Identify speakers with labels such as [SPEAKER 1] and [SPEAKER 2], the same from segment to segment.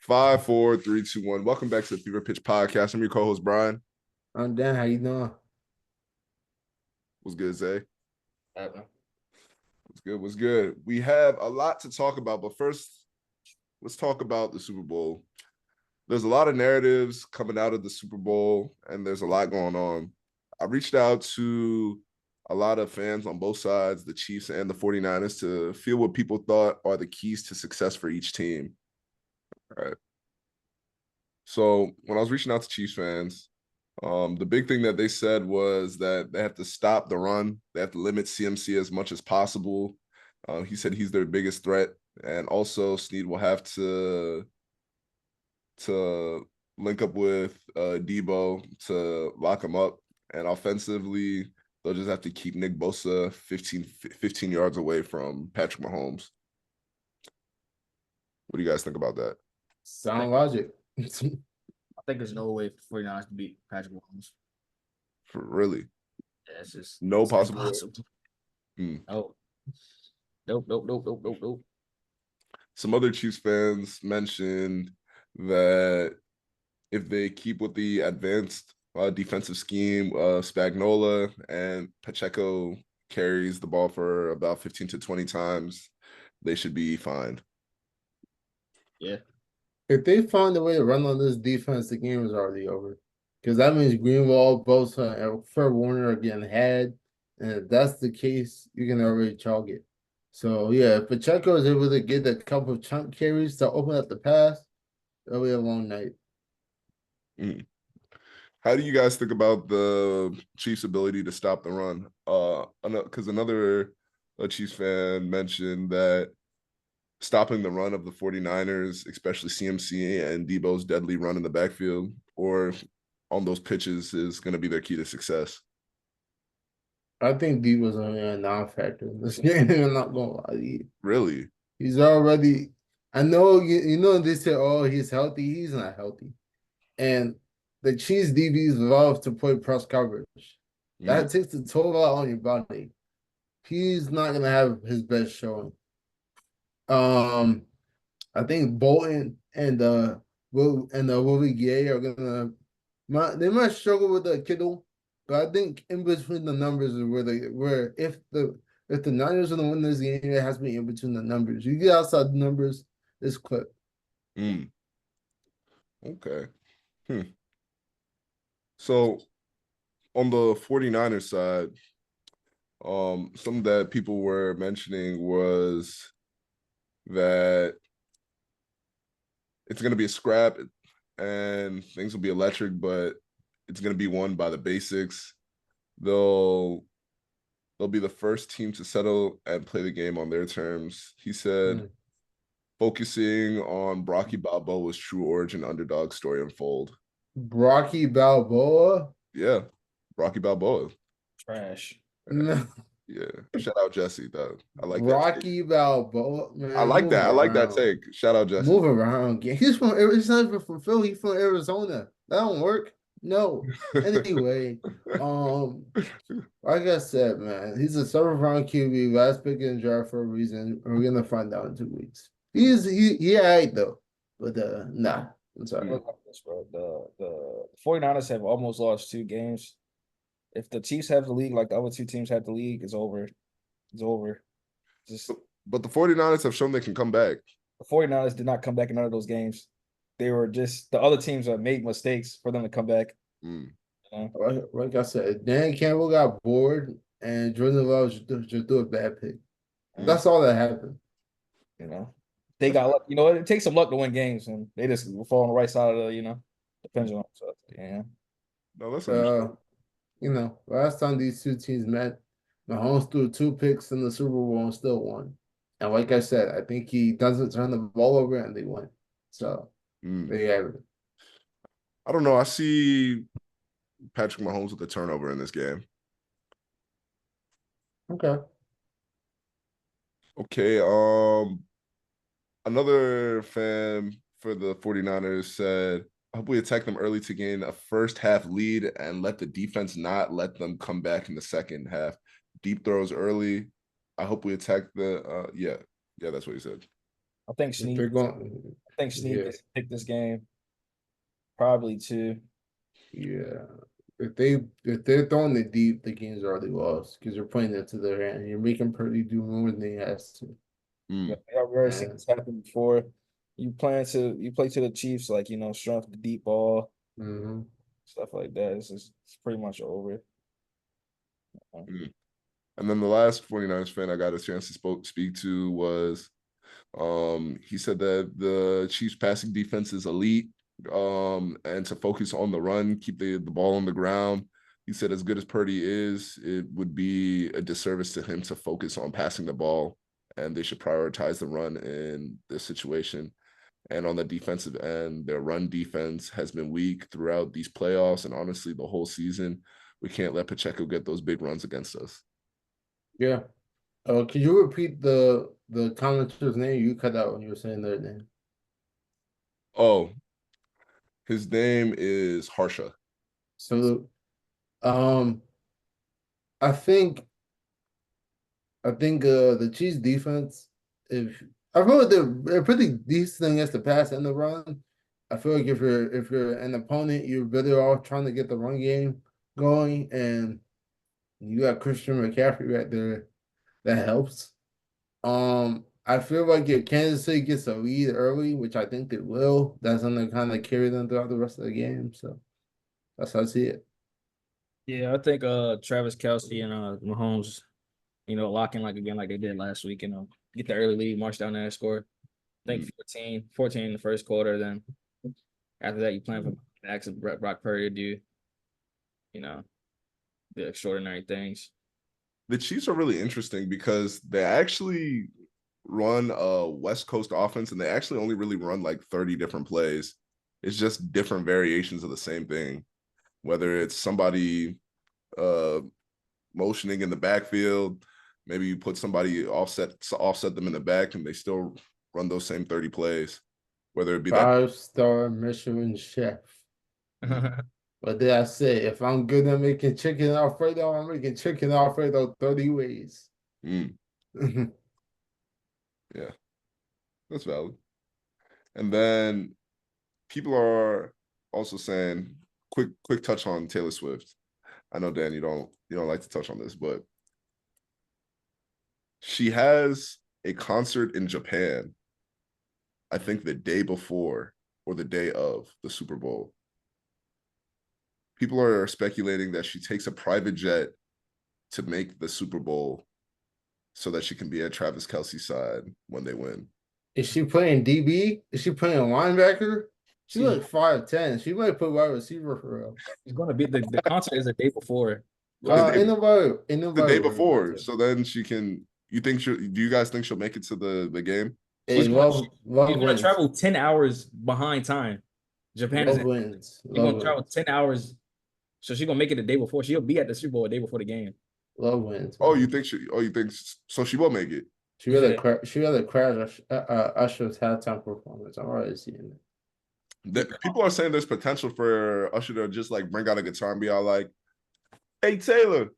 [SPEAKER 1] Five, four, three, two, one. Welcome back to the Fever Pitch Podcast. I'm your co-host Brian.
[SPEAKER 2] I'm Dan. How you doing?
[SPEAKER 1] What's good, Zay?
[SPEAKER 2] Uh,
[SPEAKER 1] What's good? What's good? We have a lot to talk about, but first, let's talk about the Super Bowl. There's a lot of narratives coming out of the Super Bowl, and there's a lot going on. I reached out to a lot of fans on both sides, the Chiefs and the 49ers, to feel what people thought are the keys to success for each team. All right. So when I was reaching out to Chiefs fans, the big thing that they said was that they have to stop the run. They have to limit CMC as much as possible. He said he's their biggest threat. And also Snead will have to link up with Debo to lock him up. And offensively, they'll just have to keep Nick Bosa 15 yards away from Patrick Mahomes. What do you guys think about that?
[SPEAKER 2] Sound logic.
[SPEAKER 3] I think there's no way for 49ers to beat Patrick Mahomes.
[SPEAKER 1] For really?
[SPEAKER 3] Yeah, it's just
[SPEAKER 1] no possible.
[SPEAKER 3] No. Nope.
[SPEAKER 1] Some other Chiefs fans mentioned that if they keep with the advanced defensive scheme, Spagnuolo and Pacheco carries the ball for about 15 to 20 times, they should be fine.
[SPEAKER 3] Yeah.
[SPEAKER 2] If they find a way to run on this defense, the game is already over. Because that means Greenwald, Bosa, and Fred Warner are getting had. And if that's the case, you can already chalk it. So, yeah, if Pacheco is able to get a couple of chunk carries to open up the pass, it'll be a long night.
[SPEAKER 1] How do you guys think about the Chiefs' ability to stop the run? Because another Chiefs fan mentioned that stopping the run of the 49ers, especially CMC and Debo's deadly run in the backfield or on those pitches, is going to be their key to success.
[SPEAKER 2] I think Debo's only a non-factor in this game. I'm not going to lie to you.
[SPEAKER 1] Really?
[SPEAKER 2] He's already – I know, they say, oh, he's healthy. He's not healthy. And the Chiefs DBs love to play press coverage. That takes a toll out on your body. He's not going to have his best showing. I think Bolton and Willie Gay are gonna. They might struggle with the Kittle, but I think in between the numbers is where if the Niners are gonna win this game, it has to be in between the numbers. You get outside the numbers, it's clip.
[SPEAKER 1] Okay. So on the 49ers side, something that people were mentioning was that it's going to be a scrap and things will be electric, but it's going to be won by the basics. They'll be the first team to settle and play the game on their terms. He said, focusing on Brocky Balboa's true origin underdog story unfold.
[SPEAKER 2] Brocky Balboa?
[SPEAKER 1] Yeah, Brocky Balboa.
[SPEAKER 3] Trash.
[SPEAKER 2] No.
[SPEAKER 1] Yeah, shout out Jesse though. I like
[SPEAKER 2] Rocky Balboa. Man,
[SPEAKER 1] I like that. I like that take. Shout out Jesse.
[SPEAKER 2] Move around. He's not even from Philly. He's from Arizona. That don't work. No. Anyway, like I said, man, he's a 7th-round QB, last pick in the draft for a reason. We're gonna find out in 2 weeks. He alright though, but nah. I'm sorry.
[SPEAKER 3] The 49ers have almost lost 2 games. If the Chiefs have the league like the other 2 teams have the league, it's over. It's over.
[SPEAKER 1] But the 49ers have shown they can come back.
[SPEAKER 3] The 49ers did not come back in none of those games. They were just the other teams that made mistakes for them to come back.
[SPEAKER 2] Like I said, Dan Campbell got bored and Jordan Love just do a bad pick. That's all that happened.
[SPEAKER 3] They got luck. It takes some luck to win games, and they just fall on the right side of the pendulum. So yeah.
[SPEAKER 1] No, that's understandable.
[SPEAKER 2] Last time these 2 teams met, Mahomes threw 2 picks in the Super Bowl and still won. And like I said, I think he doesn't turn the ball over and they win. So they have it.
[SPEAKER 1] I don't know. I see Patrick Mahomes with a turnover in this game.
[SPEAKER 2] Okay.
[SPEAKER 1] Another fan for the 49ers said, I hope we attack them early to gain a first half lead and let the defense not let them come back in the second half. Deep throws early. I hope we attack the yeah, that's what he said.
[SPEAKER 3] I think Snead. think Sneak
[SPEAKER 2] Yeah.
[SPEAKER 3] is pick this game. Probably too.
[SPEAKER 2] Yeah. If they're throwing it deep, the game's already lost because you're playing it to their hand. You're making Purdy do more than he has to.
[SPEAKER 3] Yeah,
[SPEAKER 1] Mm.
[SPEAKER 3] I've already seen
[SPEAKER 2] And
[SPEAKER 3] this happen before. You play to the Chiefs, like strength the deep ball,
[SPEAKER 2] mhm.
[SPEAKER 3] stuff like that. It's pretty much over.
[SPEAKER 1] Mm. And then the last 49ers fan I got a chance to speak to was he said that the Chiefs passing defense is elite, and to focus on the run, keep the ball on the ground. He said as good as Purdy is, it would be a disservice to him to focus on passing the ball, and they should prioritize the run in this situation. And on the defensive end, their run defense has been weak throughout these playoffs and honestly the whole season. We can't let Pacheco get those big runs against us.
[SPEAKER 2] Yeah. Could you repeat the commentator's name? You cut out when you were saying their name.
[SPEAKER 1] Oh, his name is Harsha.
[SPEAKER 2] So, um, I think the Chiefs defense, if I feel like they're pretty decent against the pass and the run. I feel like if you're an opponent, you're better off trying to get the run game going, and you got Christian McCaffrey right there. That helps. I feel like if Kansas City gets a lead early, which I think they will, that's gonna kind of carry them throughout the rest of the game. So that's how I see it.
[SPEAKER 3] Yeah, I think Travis Kelce and Mahomes, lock in like again like they did last week, get the early lead, march down there and score. I think 14 in the first quarter. Then after that, you plan for Max and Brock Purdy to do, you know, the extraordinary things.
[SPEAKER 1] The Chiefs are really interesting because they actually run a West Coast offense and they actually only really run like 30 different plays. It's just different variations of the same thing, whether it's somebody motioning in the backfield, maybe you put somebody offset them in the back and they still run those same 30 plays, whether it be that
[SPEAKER 2] 5-star Michelin chef. What did I say? If I'm good at making chicken Alfredo, I'm making chicken Alfredo 30 ways.
[SPEAKER 1] Yeah, that's valid. And then people are also saying quick touch on Taylor Swift. I know Dan, you don't like to touch on this, but she has a concert in Japan, I think the day before or the day of the Super Bowl. People are speculating that she takes a private jet to make the Super Bowl so that she can be at Travis Kelce's side when they win.
[SPEAKER 2] Is she playing DB? Is she playing linebacker? She's
[SPEAKER 3] She's
[SPEAKER 2] like 5'10". She might put wide receiver for real.
[SPEAKER 3] she's gonna be the concert is the day before.
[SPEAKER 2] Ain't
[SPEAKER 1] The
[SPEAKER 2] nobody
[SPEAKER 1] day
[SPEAKER 2] worried about
[SPEAKER 1] before,
[SPEAKER 2] that.
[SPEAKER 1] so then she can. Do you guys think she'll make it to the game?
[SPEAKER 2] Hey,
[SPEAKER 3] She's gonna
[SPEAKER 2] love
[SPEAKER 3] she's gonna
[SPEAKER 2] wins.
[SPEAKER 3] travel 10 hours behind time. Japan is
[SPEAKER 2] Love wins.
[SPEAKER 3] she's
[SPEAKER 2] Love
[SPEAKER 3] gonna travel
[SPEAKER 2] wins.
[SPEAKER 3] 10 hours. So she's gonna make it the day before. She'll be at the Super Bowl the day before the game.
[SPEAKER 2] Love wins.
[SPEAKER 1] Oh,
[SPEAKER 2] Man.
[SPEAKER 1] you think so? She will make it.
[SPEAKER 3] Yeah.
[SPEAKER 2] She rather crash Usher's halftime performance. I'm already seeing
[SPEAKER 1] People are saying there's potential for Usher to just like bring out a guitar and be all like, "Hey Taylor."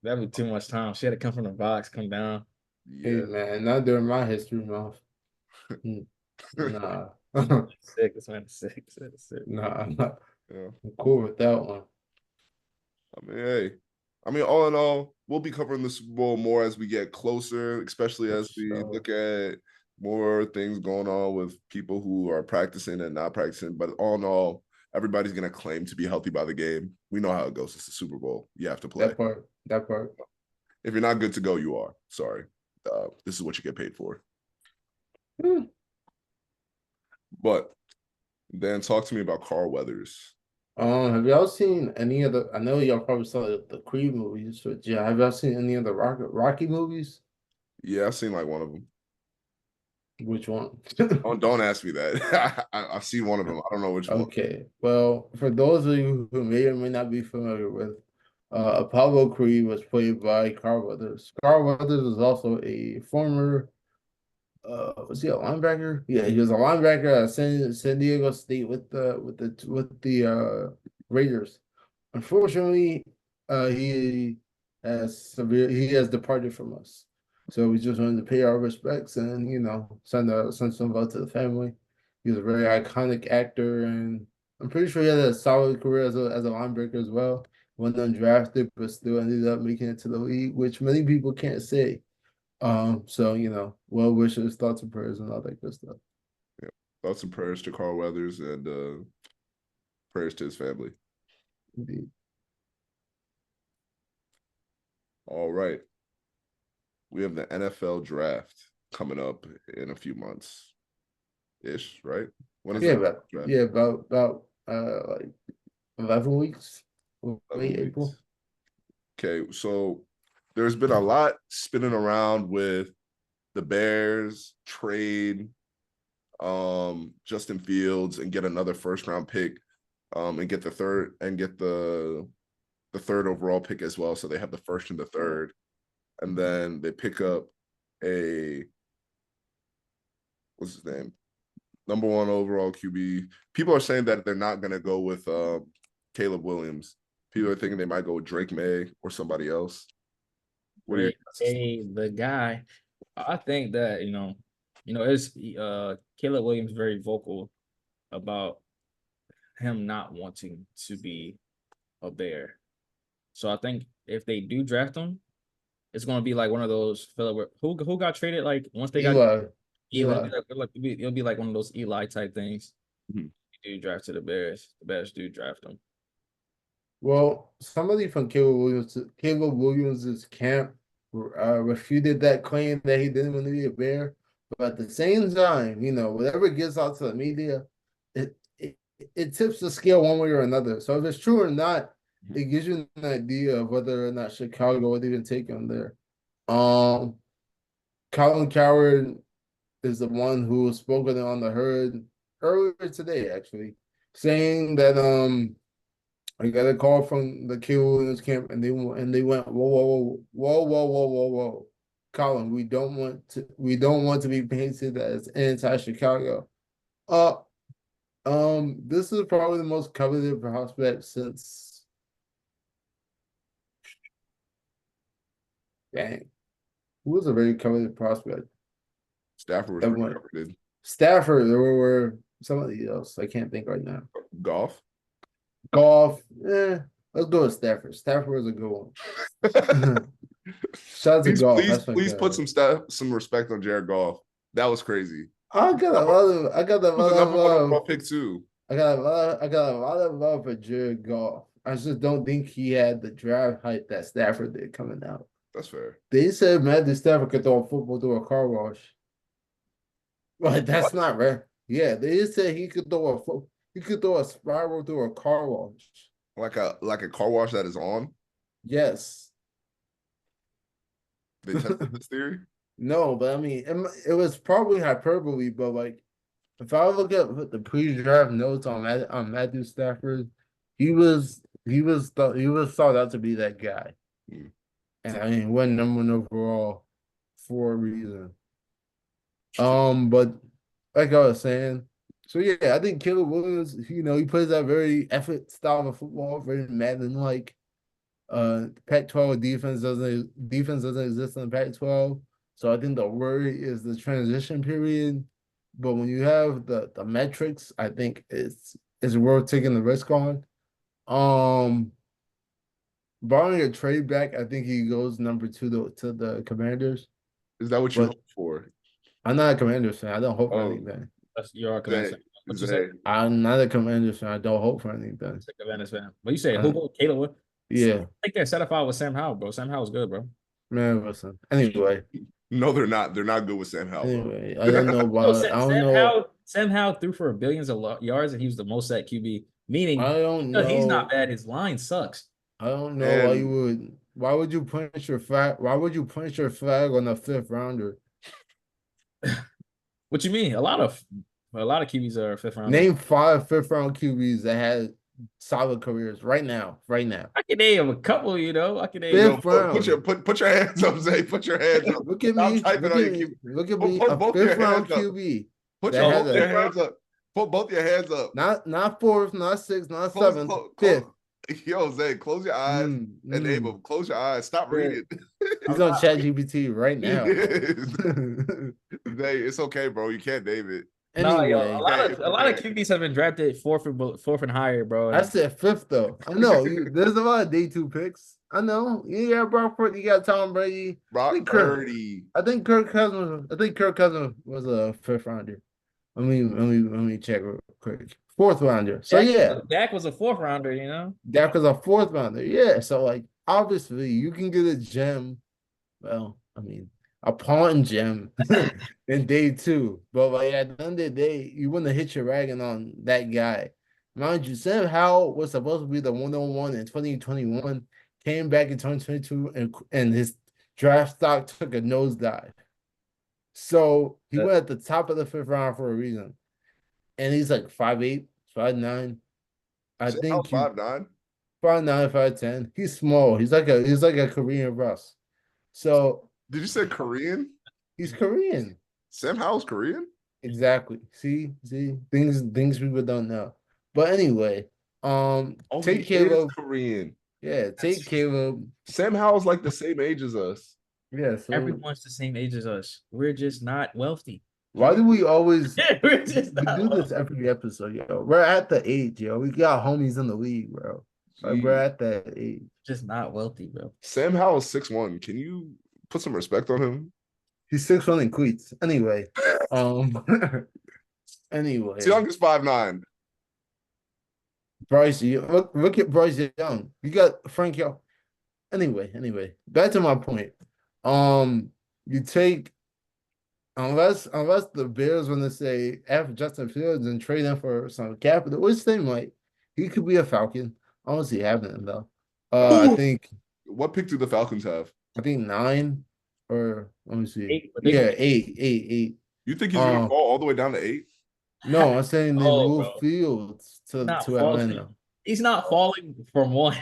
[SPEAKER 3] That'd be too much time. She had to come from the box, come down.
[SPEAKER 2] it. Hey
[SPEAKER 1] Yeah.
[SPEAKER 2] man, not during my history month. Nah.
[SPEAKER 3] Sick. This man is sick. Sick.
[SPEAKER 2] Nah, I'm
[SPEAKER 1] Yeah.
[SPEAKER 2] cool with that one.
[SPEAKER 1] I mean, hey. I mean, all in all, we'll be covering the Super Bowl more as we get closer, especially
[SPEAKER 2] For
[SPEAKER 1] as we
[SPEAKER 2] sure.
[SPEAKER 1] look at more things going on with people who are practicing and not practicing. But all in all, everybody's going to claim to be healthy by the game. We know how it goes. It's the Super Bowl. You have to play.
[SPEAKER 2] That part.
[SPEAKER 1] If you're not good to go, you are. Sorry. This is what you get paid for.
[SPEAKER 2] Hmm.
[SPEAKER 1] But then talk to me about Carl Weathers.
[SPEAKER 2] Have y'all seen any of the? I know y'all probably saw the Creed movies, but yeah, have y'all seen any of the Rocky movies?
[SPEAKER 1] Yeah, I've seen like one of them.
[SPEAKER 2] Which one?
[SPEAKER 1] Don't ask me that. I've seen one of them. I don't know which one.
[SPEAKER 2] Okay, well, for those of you who may or may not be familiar with, Apollo Creed was played by Carl Weathers. Carl Weathers was also a former, was he a linebacker? Yeah, he was a linebacker at San Diego State with the Raiders. Unfortunately, he has departed from us. So we just wanted to pay our respects and, send some love to the family. He was a very iconic actor, and I'm pretty sure he had a solid career as a linebacker as well. Went undrafted, but still ended up making it to the league, which many people can't say. So well wishes, thoughts and prayers, and all that good stuff.
[SPEAKER 1] Yeah. Thoughts and prayers to Carl Weathers and prayers to his family.
[SPEAKER 2] Indeed.
[SPEAKER 1] All right. We have the NFL draft coming up in a few months ish, right? When is
[SPEAKER 2] about
[SPEAKER 1] draft?
[SPEAKER 2] about like 11 weeks.
[SPEAKER 1] 11
[SPEAKER 2] April.
[SPEAKER 1] weeks. Okay, so there's been a lot spinning around with the Bears trade Justin Fields and get another first round pick and get the third overall pick as well. So they have the first and the third. And then they pick up what's his name? Number 1 overall QB. People are saying that they're not going to go with Caleb Williams. People are thinking they might go with Drake May or somebody else. What do you
[SPEAKER 3] think? The guy, I think that, it's Caleb Williams very vocal about him not wanting to be a Bear. So I think if they do draft him, it's going to be like one of those who got traded like once they got Eli. It'll be like one of those Eli type things. Mm-hmm. You do draft to the Bears do draft them.
[SPEAKER 2] Well, somebody from Caleb Williams' camp refuted that claim that he didn't want to be a Bear. But at the same time, whatever gets out to the media, it tips the scale one way or another. So if it's true or not, it gives you an idea of whether or not Chicago would even take him there. Colin Cowherd is the one who spoke on the herd earlier today, actually, saying that I got a call from the Caleb Williams camp, and they went, whoa, Colin, we don't want to be painted as anti-Chicago. This is probably the most coveted prospect since. Dang, who was a very coveted prospect?
[SPEAKER 1] Stafford was pretty coveted.
[SPEAKER 2] Stafford, or somebody else. I can't think right now.
[SPEAKER 1] Goff.
[SPEAKER 2] Let's go with Stafford. Stafford was a good one. Shout out to Goff.
[SPEAKER 1] Please put some respect on Jared Goff. That was crazy.
[SPEAKER 2] I got a lot of love.
[SPEAKER 1] Pick too.
[SPEAKER 2] I got a lot of love for Jared Goff. I just don't think he had the draft hype that Stafford did coming out.
[SPEAKER 1] That's fair.
[SPEAKER 2] They said Matthew Stafford could throw a football through a car wash. But that's not rare. Yeah, they said he could throw a spiral through a car wash.
[SPEAKER 1] Like a car wash that is on?
[SPEAKER 2] Yes.
[SPEAKER 1] They tested this theory?
[SPEAKER 2] No, but I mean, it was probably hyperbole, but like, if I look at the pre-draft notes on Matthew Stafford, he was thought out to be that guy. Hmm. And I mean, went number 1 overall for a reason. But like I was saying, so yeah, I think Caleb Williams, he plays that very effort style of football, very Madden-like. Pac-12 defense doesn't exist in the Pac-12, so I think the worry is the transition period. But when you have the metrics, I think it's worth taking the risk on. Barring a trade back, I think he goes number 2 to the Commanders.
[SPEAKER 1] Is that what you hope for?
[SPEAKER 2] I'm not a Commanders fan. I don't hope for anything.
[SPEAKER 3] You're a Commanders fan. What you say?
[SPEAKER 2] I'm not a Commanders fan. I don't hope for anything.
[SPEAKER 3] Commanders fan. What you say? Who go Caleb?
[SPEAKER 2] Yeah.
[SPEAKER 3] I think they're satisfied with Sam Howell, bro. Sam Howell's good, bro.
[SPEAKER 2] Man, listen. Anyway.
[SPEAKER 1] No, they're not. They're not good with Sam Howell.
[SPEAKER 2] Anyway, I don't know why.
[SPEAKER 3] Sam Howell threw for billions of yards, and he was the most at QB. Meaning,
[SPEAKER 2] I don't know.
[SPEAKER 3] He's not bad. His line sucks.
[SPEAKER 2] I don't know why would you punch your flag? Why would you punch your flag on a 5th rounder?
[SPEAKER 3] What you mean? A lot of QBs are 5th round.
[SPEAKER 2] Name 5 5th-round QBs that had solid careers right now.
[SPEAKER 3] I can name a couple. I can name.
[SPEAKER 2] 5th round.
[SPEAKER 1] Put your hands up, Zay. Put your hands up.
[SPEAKER 2] Look at me. Look at me. A 5th-round QB.
[SPEAKER 1] Put both your hands up. Put both your hands up.
[SPEAKER 2] Not 4th, not 6th, not 7th. 5th.
[SPEAKER 1] Yo, Zay, close your eyes. Enable. Close your eyes. Stop reading.
[SPEAKER 2] He's on ChatGPT right now.
[SPEAKER 1] Zay, it's okay, bro. You can't name it.
[SPEAKER 3] No, yo,
[SPEAKER 2] Anyway,
[SPEAKER 3] a lot of QBs have been drafted fourth and higher, bro.
[SPEAKER 2] I said fifth though. I know there's a lot of day 2 picks. I know. You got Brock Purdy, you got Tom Brady.
[SPEAKER 1] Brock Purdy.
[SPEAKER 2] I think Kirk Cousins was a fifth rounder. Let me check real quick. Fourth rounder. So
[SPEAKER 3] Dak was a fourth rounder, you know.
[SPEAKER 2] Dak was a fourth rounder. Yeah. So like obviously you can get a gem. Well, I mean a pawn gem in day 2. But like at the end of the day, you want to hit your wagon on that guy. Mind you, Sam Howell was supposed to be the 101 in 2021, came back in 2022, and his draft stock took a nosedive. So he went at the top of the 5th round for a reason. And he's like 5'8", 5'9". I think
[SPEAKER 1] 5'9".
[SPEAKER 2] 5'9", 5'10". He's small. He's like a Korean Russ. So
[SPEAKER 1] did you say Korean?
[SPEAKER 2] He's Korean.
[SPEAKER 1] Sam Howell's Korean?
[SPEAKER 2] Exactly. See things people don't know. But anyway, take Caleb.
[SPEAKER 1] Korean.
[SPEAKER 2] Yeah, take Caleb.
[SPEAKER 1] Sam Howell's like the same age as us.
[SPEAKER 2] Yeah, so
[SPEAKER 3] everyone's the same age as us. We're just not wealthy.
[SPEAKER 2] Why do we always
[SPEAKER 3] we're just
[SPEAKER 2] we do this every episode, yo? We're at the age, yo. We got homies in the league, bro. Like, we're at that age.
[SPEAKER 3] Just not wealthy, bro.
[SPEAKER 1] Sam Howell's 6'1". Can you put some respect on him?
[SPEAKER 2] He's 6'1" in cleats. Anyway, anyway.
[SPEAKER 1] Young is 5'9".
[SPEAKER 2] Bryce, look at Bryce Young. You got Frank Young. Anyway, back to my point. You take unless the Bears want to say F Justin Fields and trade him for some capital, which they might. He could be a Falcon. I don't see happening though. I think.
[SPEAKER 1] What pick do the Falcons have?
[SPEAKER 2] I think 9 or let me see.
[SPEAKER 3] 8.
[SPEAKER 2] Yeah, 8.
[SPEAKER 1] You think he's gonna fall all the way down to 8?
[SPEAKER 2] No, I'm saying they move Fields to Atlanta.
[SPEAKER 3] He's not falling from 1.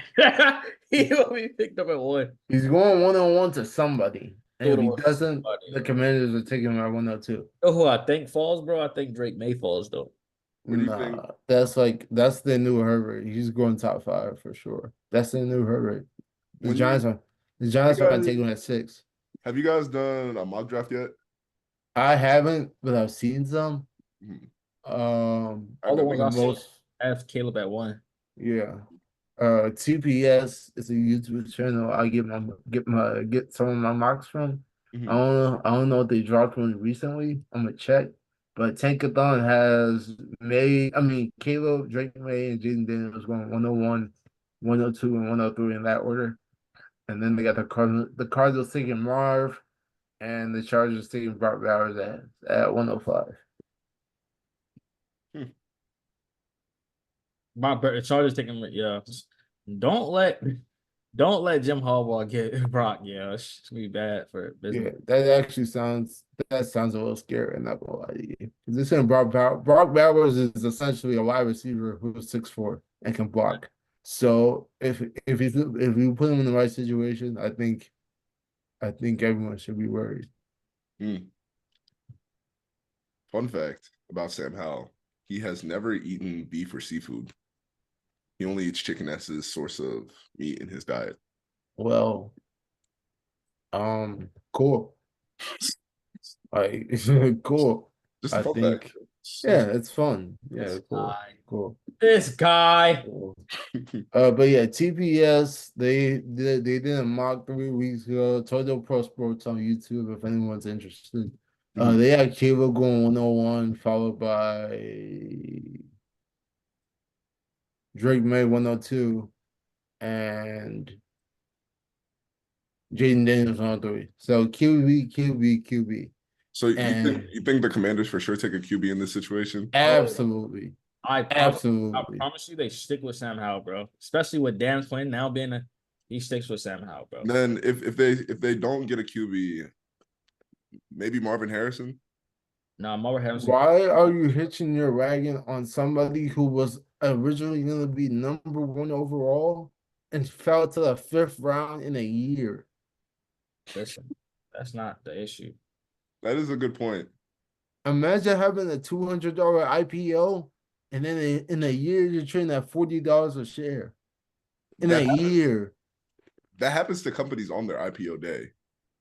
[SPEAKER 3] He will be picked up at 1.
[SPEAKER 2] He's going 1-on-1 to somebody. And if he doesn't, the Commanders are taking him at 102.
[SPEAKER 3] You know who I think falls, bro? I think Drake May falls, though.
[SPEAKER 1] What do you think?
[SPEAKER 2] That's the new Herbert. He's going top 5 for sure. That's the new Herbert. The Giants are taking him at 6.
[SPEAKER 1] Have you guys done a mock draft yet?
[SPEAKER 2] I haven't, but I've seen some.
[SPEAKER 3] All the ones I have Caleb at 1.
[SPEAKER 2] Yeah. TPS is a YouTube channel. I get some of my mocks from. I don't know if they dropped one recently. I'm gonna check. But Tankathon has Caleb, Drake May, and Jaden Daniels going 101, 102, and 103 in that order. And then they got the Cardinals taking Marv, and the Chargers taking Brock Bowers at 105.
[SPEAKER 3] The Chargers taking Don't let Jim Harbaugh get Brock. Yeah, it's gonna be bad for business.
[SPEAKER 2] Yeah, that sounds a little scary. I'm not gonna lie to you. This is Brock Bowers is essentially a wide receiver who's 6'4" and can block. So if you put him in the right situation, I think everyone should be worried.
[SPEAKER 1] Fun fact about Sam Howell: he has never eaten beef or seafood. He only eats chicken as his source of meat in his diet.
[SPEAKER 2] Well, cool. Cool.
[SPEAKER 1] Just a fun fact.
[SPEAKER 2] Yeah, it's fun. Yeah, cool.
[SPEAKER 3] This guy.
[SPEAKER 2] Cool. But yeah, TPS, they did a mock 3 weeks ago. Total Pro Sports on YouTube if anyone's interested. They had Caleb going 101, followed by Drake May 102, and Jaden Daniels 103. So QB.
[SPEAKER 1] So you think the Commanders for sure take a QB in this situation?
[SPEAKER 2] Absolutely.
[SPEAKER 3] I promise you they stick with Sam Howell, bro. Especially with Dan Quinn now being he sticks with Sam Howell, bro.
[SPEAKER 1] Then if they don't get a QB, maybe Marvin Harrison?
[SPEAKER 3] No, Marvin Harrison.
[SPEAKER 2] Why are you hitching your wagon on somebody who was originally going to be number 1 overall and fell to the 5th round in a year?
[SPEAKER 3] Listen, that's not the issue.
[SPEAKER 1] That is a good point.
[SPEAKER 2] Imagine having a $200 IPO and then in a year you're trading at $40 a share. in
[SPEAKER 1] That
[SPEAKER 2] a
[SPEAKER 1] happens,
[SPEAKER 2] year.
[SPEAKER 1] that happens to companies on their IPO day.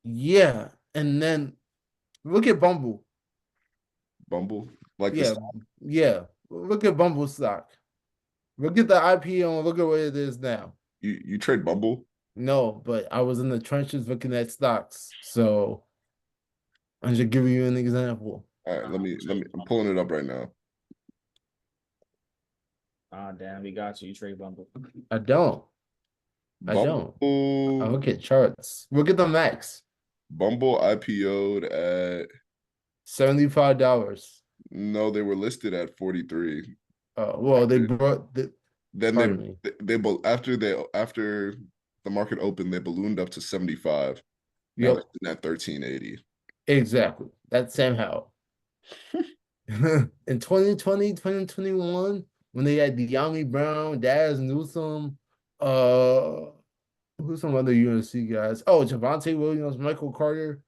[SPEAKER 2] Yeah. And then look at Bumble.
[SPEAKER 1] Bumble, like
[SPEAKER 2] Yeah, yeah. Look at Bumble stock. Look at the IPO and look at what it is now.
[SPEAKER 1] you trade Bumble.
[SPEAKER 2] No, but I was in the trenches looking at stocks. So I'm just giving you an example.
[SPEAKER 1] All right, let me. I'm pulling it up right now.
[SPEAKER 3] Ah, damn, we got you. You trade Bumble.
[SPEAKER 2] I don't. I don't. I
[SPEAKER 1] Bumble,
[SPEAKER 2] look at charts. Look at the max.
[SPEAKER 1] Bumble IPO'd at
[SPEAKER 2] $75.
[SPEAKER 1] no, they were listed at 43.
[SPEAKER 2] Well, they brought the
[SPEAKER 1] Then
[SPEAKER 2] pardon me.
[SPEAKER 1] after the market opened, they ballooned up to 75. Now
[SPEAKER 2] Yep,
[SPEAKER 1] they're sitting at 1380.
[SPEAKER 2] exactly. That's Sam Howell. In 2020, 2021, when they had De'Ami Brown, Daz Newsome, who's some other UNC guys? Oh, Javante Williams, Michael Carter.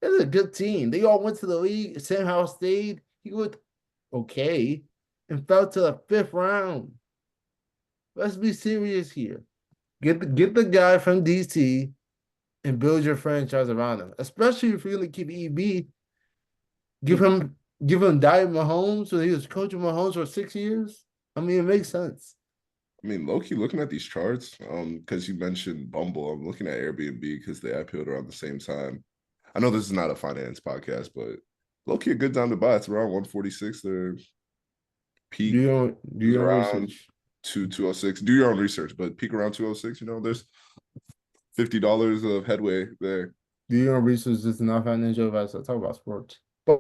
[SPEAKER 2] That's a good team. They all went to the league. Sam Howell stayed. He looked okay and fell to the 5th round. Let's be serious here. Get the guy from DC and build your franchise around him, especially if you're going to keep EB. Give him Diet Mahomes so he was coaching Mahomes for 6 years. I mean, it makes sense.
[SPEAKER 1] I mean, low-key looking at these charts, because you mentioned Bumble, I'm looking at Airbnb because they IPO'd around the same time. I know this is not a finance podcast, but low-key a good time to buy. It's around 146. Their peak
[SPEAKER 2] Do
[SPEAKER 1] is
[SPEAKER 2] your
[SPEAKER 1] around
[SPEAKER 2] research.
[SPEAKER 1] 206. Do your own research, but peak around 206. There's $50 of headway there.
[SPEAKER 2] Do your own research. This is not financial advice. I talk about sports. But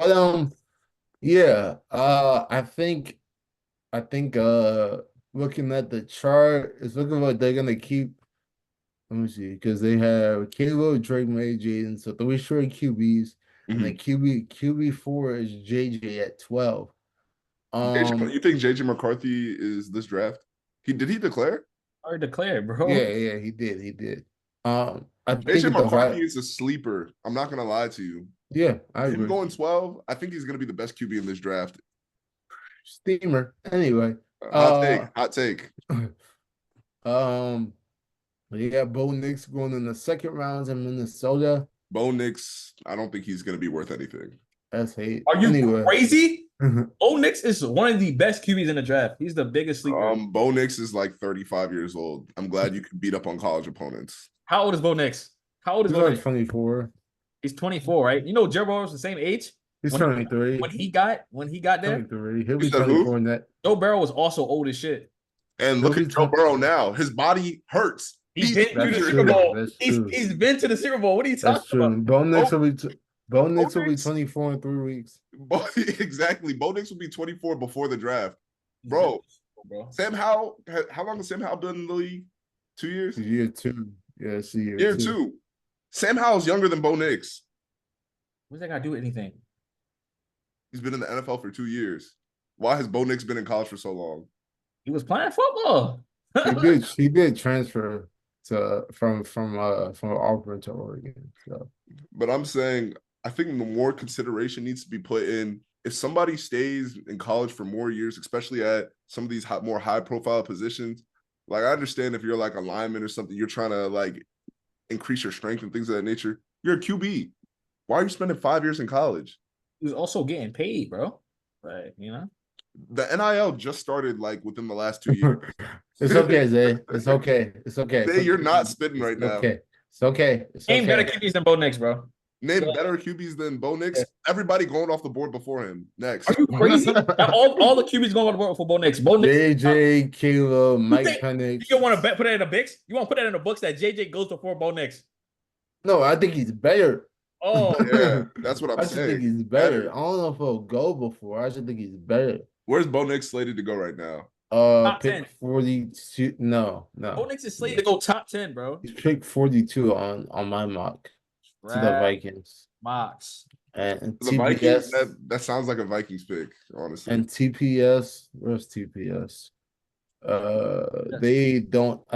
[SPEAKER 2] yeah. I think looking at the chart, it's looking like they're gonna keep. Let me see, because they have Caleb, Drake, May, Jaden, so 3 straight QBs, and then QB4 is JJ at 12.
[SPEAKER 1] You think JJ McCarthy is this draft? Did he declare?
[SPEAKER 3] Already declared, bro.
[SPEAKER 2] Yeah, he did. I
[SPEAKER 1] JJ
[SPEAKER 2] think
[SPEAKER 1] McCarthy is a sleeper. I'm not gonna lie to you.
[SPEAKER 2] Yeah, I
[SPEAKER 1] Him
[SPEAKER 2] agree.
[SPEAKER 1] going 12, I think he's gonna be the best QB in this draft.
[SPEAKER 2] Steamer. Anyway.
[SPEAKER 1] Hot take.
[SPEAKER 2] You got Bo Nix going in the 2nd rounds in Minnesota.
[SPEAKER 1] Bo Nix, I don't think he's gonna be worth anything.
[SPEAKER 2] That's hate.
[SPEAKER 3] Are you
[SPEAKER 2] anyway.
[SPEAKER 3] crazy? Bo Nix is one of the best QBs in the draft. He's the biggest sleeper.
[SPEAKER 1] Bo Nix is like 35 years old. I'm glad you can beat up on college opponents.
[SPEAKER 3] How old is Bo Nix? How old is
[SPEAKER 2] He's
[SPEAKER 3] Bo
[SPEAKER 2] like
[SPEAKER 3] Nix?
[SPEAKER 2] 24.
[SPEAKER 3] He's 24, right? You know, Joe Burrow's the same age.
[SPEAKER 2] He's 23.
[SPEAKER 3] When he got there,
[SPEAKER 2] 23. He'll be
[SPEAKER 1] said
[SPEAKER 2] 24
[SPEAKER 1] who?
[SPEAKER 2] in that.
[SPEAKER 3] Joe Burrow was also old as shit.
[SPEAKER 1] And look at Joe Burrow now. His body hurts.
[SPEAKER 3] He's been to the Super Bowl.
[SPEAKER 2] That's true.
[SPEAKER 3] He's been to the Super Bowl. What are you talking about?
[SPEAKER 2] Bo Nix will be 24 in 3 weeks.
[SPEAKER 1] Exactly. Bo Nix will be 24 before the draft. Bro. Sam Howell, how long has Sam Howell been in the league? 2 years?
[SPEAKER 2] Year 2. Yeah, it's
[SPEAKER 1] year two. Sam Howell's younger than Bo Nix.
[SPEAKER 3] What's that got to do with anything?
[SPEAKER 1] He's been in the NFL for 2 years. Why has Bo Nix been in college for so long?
[SPEAKER 3] He was playing football.
[SPEAKER 2] he did transfer from Auburn to Oregon. So.
[SPEAKER 1] But I'm saying I think the more consideration needs to be put in if somebody stays in college for more years, especially at some of these more high profile positions. Like I understand if you're like a lineman or something, you're trying to like increase your strength and things of that nature. You're a QB. Why are you spending 5 years in college?
[SPEAKER 3] He was also getting paid, bro. Right,
[SPEAKER 1] The NIL just started like within the last 2 years.
[SPEAKER 2] It's okay, Zay. It's okay.
[SPEAKER 1] Zay, you're not spitting right now.
[SPEAKER 2] Okay. It's okay.
[SPEAKER 3] Name better QBs than Bo Nix, bro.
[SPEAKER 1] Name better QBs than Bo Nix. Yeah. Everybody going off the board before him. Next.
[SPEAKER 3] Are you crazy? all the QBs going on the board for Bo Nix.
[SPEAKER 2] JJ, Caleb, Mike Penix.
[SPEAKER 3] You want to put that in the books? You want to put that in the books that JJ goes before Bo Nix?
[SPEAKER 2] No, I think he's better.
[SPEAKER 1] Oh, yeah. That's what I'm saying.
[SPEAKER 2] I think he's better. I don't know if he'll go before. I should think he's better.
[SPEAKER 1] Where's Bo Nix slated to go right now?
[SPEAKER 3] Top
[SPEAKER 2] pick
[SPEAKER 3] 10.
[SPEAKER 2] 42. No.
[SPEAKER 3] Bo Nix is slated to go top 10, bro.
[SPEAKER 2] He's picked 42 on my mock to the Vikings.
[SPEAKER 3] Mocks.
[SPEAKER 2] And
[SPEAKER 1] the
[SPEAKER 2] TPS,
[SPEAKER 1] Vikings, that sounds like a Vikings pick, honestly.
[SPEAKER 2] And TPS, where's TPS? I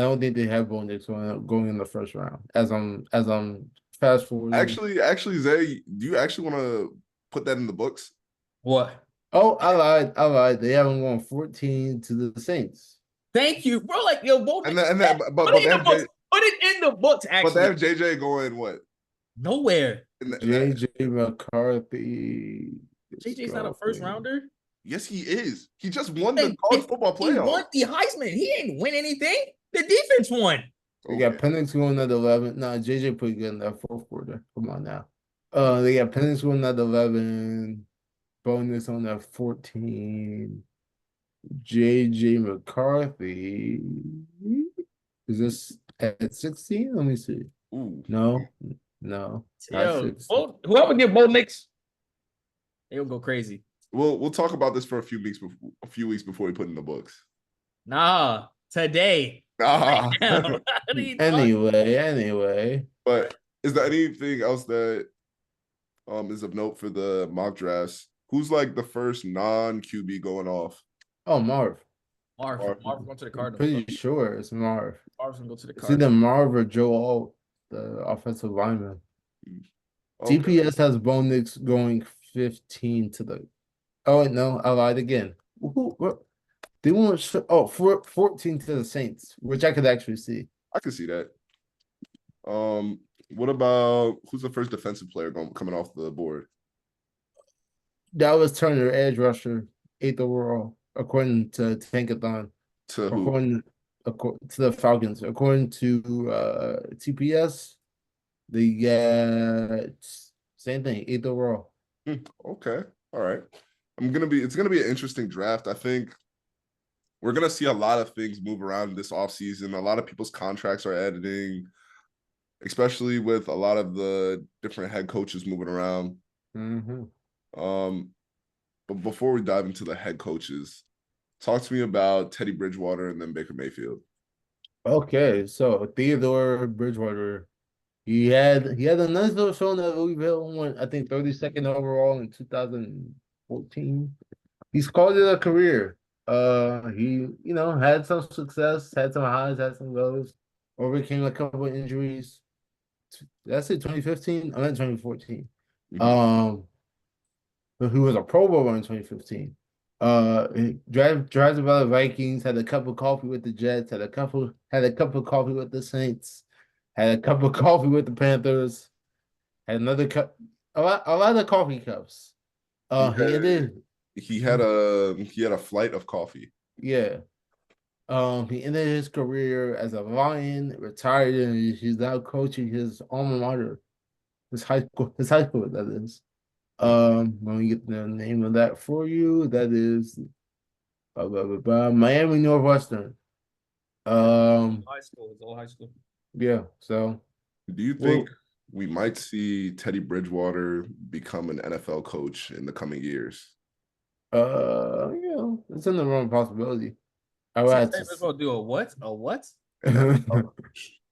[SPEAKER 2] don't think they have Bo Nix going in the first round. As I'm fast forward.
[SPEAKER 1] Actually, Zay, do you actually want to put that in the books?
[SPEAKER 3] What?
[SPEAKER 2] Oh, I lied. They haven't won 14 to the Saints.
[SPEAKER 3] Thank you, bro. Like, yo, Bo
[SPEAKER 1] And
[SPEAKER 3] Nix,
[SPEAKER 1] then,
[SPEAKER 3] put
[SPEAKER 1] but
[SPEAKER 3] it in
[SPEAKER 1] they
[SPEAKER 3] the
[SPEAKER 1] have
[SPEAKER 3] books. Put it in the books,
[SPEAKER 1] but they
[SPEAKER 3] actually.
[SPEAKER 1] have JJ going what?
[SPEAKER 3] Nowhere.
[SPEAKER 2] JJ McCarthy.
[SPEAKER 3] JJ's not a first rounder.
[SPEAKER 1] Yes, he is. He just won the
[SPEAKER 3] And
[SPEAKER 1] college football
[SPEAKER 3] he
[SPEAKER 1] playoff.
[SPEAKER 3] won the Heisman. He ain't win anything. The defense won.
[SPEAKER 2] They got Penix going at 11. No, JJ pretty good in that fourth quarter. Come on now. They got Penix going at 11. Bonus on that 14. JJ McCarthy. Is this at 16? Let me see.
[SPEAKER 1] Ooh.
[SPEAKER 2] No.
[SPEAKER 3] Yo, whoever get Bo Nix, they'll go crazy.
[SPEAKER 1] We'll talk about this for a few weeks before we put in the books.
[SPEAKER 3] Nah, today.
[SPEAKER 1] Ah.
[SPEAKER 2] Anyway.
[SPEAKER 1] But is there anything else that is of note for the mock drafts? Who's like the first non-QB going off?
[SPEAKER 2] Oh, Marv.
[SPEAKER 3] Marv going to the Cardinals.
[SPEAKER 2] Pretty sure it's Marv.
[SPEAKER 3] Marv's gonna go to the
[SPEAKER 2] It's
[SPEAKER 3] Cardinals.
[SPEAKER 2] either Marv or Joe Alt, the offensive lineman.
[SPEAKER 1] Okay.
[SPEAKER 2] TPS has Bo Nix going 15 to the. Oh wait, no, I lied again. They won't. 14 to the Saints, which I could actually see.
[SPEAKER 1] I can see that. What about who's the first defensive player coming off the board?
[SPEAKER 2] That was Turner, edge rusher, 8th overall, according to Tankathon.
[SPEAKER 1] To who?
[SPEAKER 2] According to the Falcons. According to TPS, they get same thing, 8th overall.
[SPEAKER 1] Okay. All right. It's gonna be an interesting draft. I think we're gonna see a lot of things move around this offseason. A lot of people's contracts are editing, especially with a lot of the different head coaches moving around.
[SPEAKER 2] Mm-hmm.
[SPEAKER 1] But before we dive into the head coaches, talk to me about Teddy Bridgewater and then Baker Mayfield.
[SPEAKER 2] Okay, so Theodore Bridgewater, he had a nice little showing that Louisville went, I think, 32nd overall in 2014. He's called it a career. He had some success, had some highs, had some lows, overcame a couple of injuries. Did I say 2015? I meant 2014.
[SPEAKER 1] Mm-hmm.
[SPEAKER 2] But he was a Pro Bowler in 2015. He drafted by the Vikings, had a cup of coffee with the Jets, had a cup of coffee with the Saints, had a cup of coffee with the Panthers, had another cup, a lot of coffee cups.
[SPEAKER 1] He had a flight of coffee.
[SPEAKER 2] Yeah. He ended his career as a Lion, retired, and he's now coaching his alma mater, his high school, that is. Let me get the name of that for you. That is Miami Northwestern.
[SPEAKER 3] High school. It's all high school.
[SPEAKER 2] Yeah. So,
[SPEAKER 1] do you think we might see Teddy Bridgewater become an NFL coach in the coming years?
[SPEAKER 2] It's in the realm of possibility. I would have to
[SPEAKER 3] do a what? A what?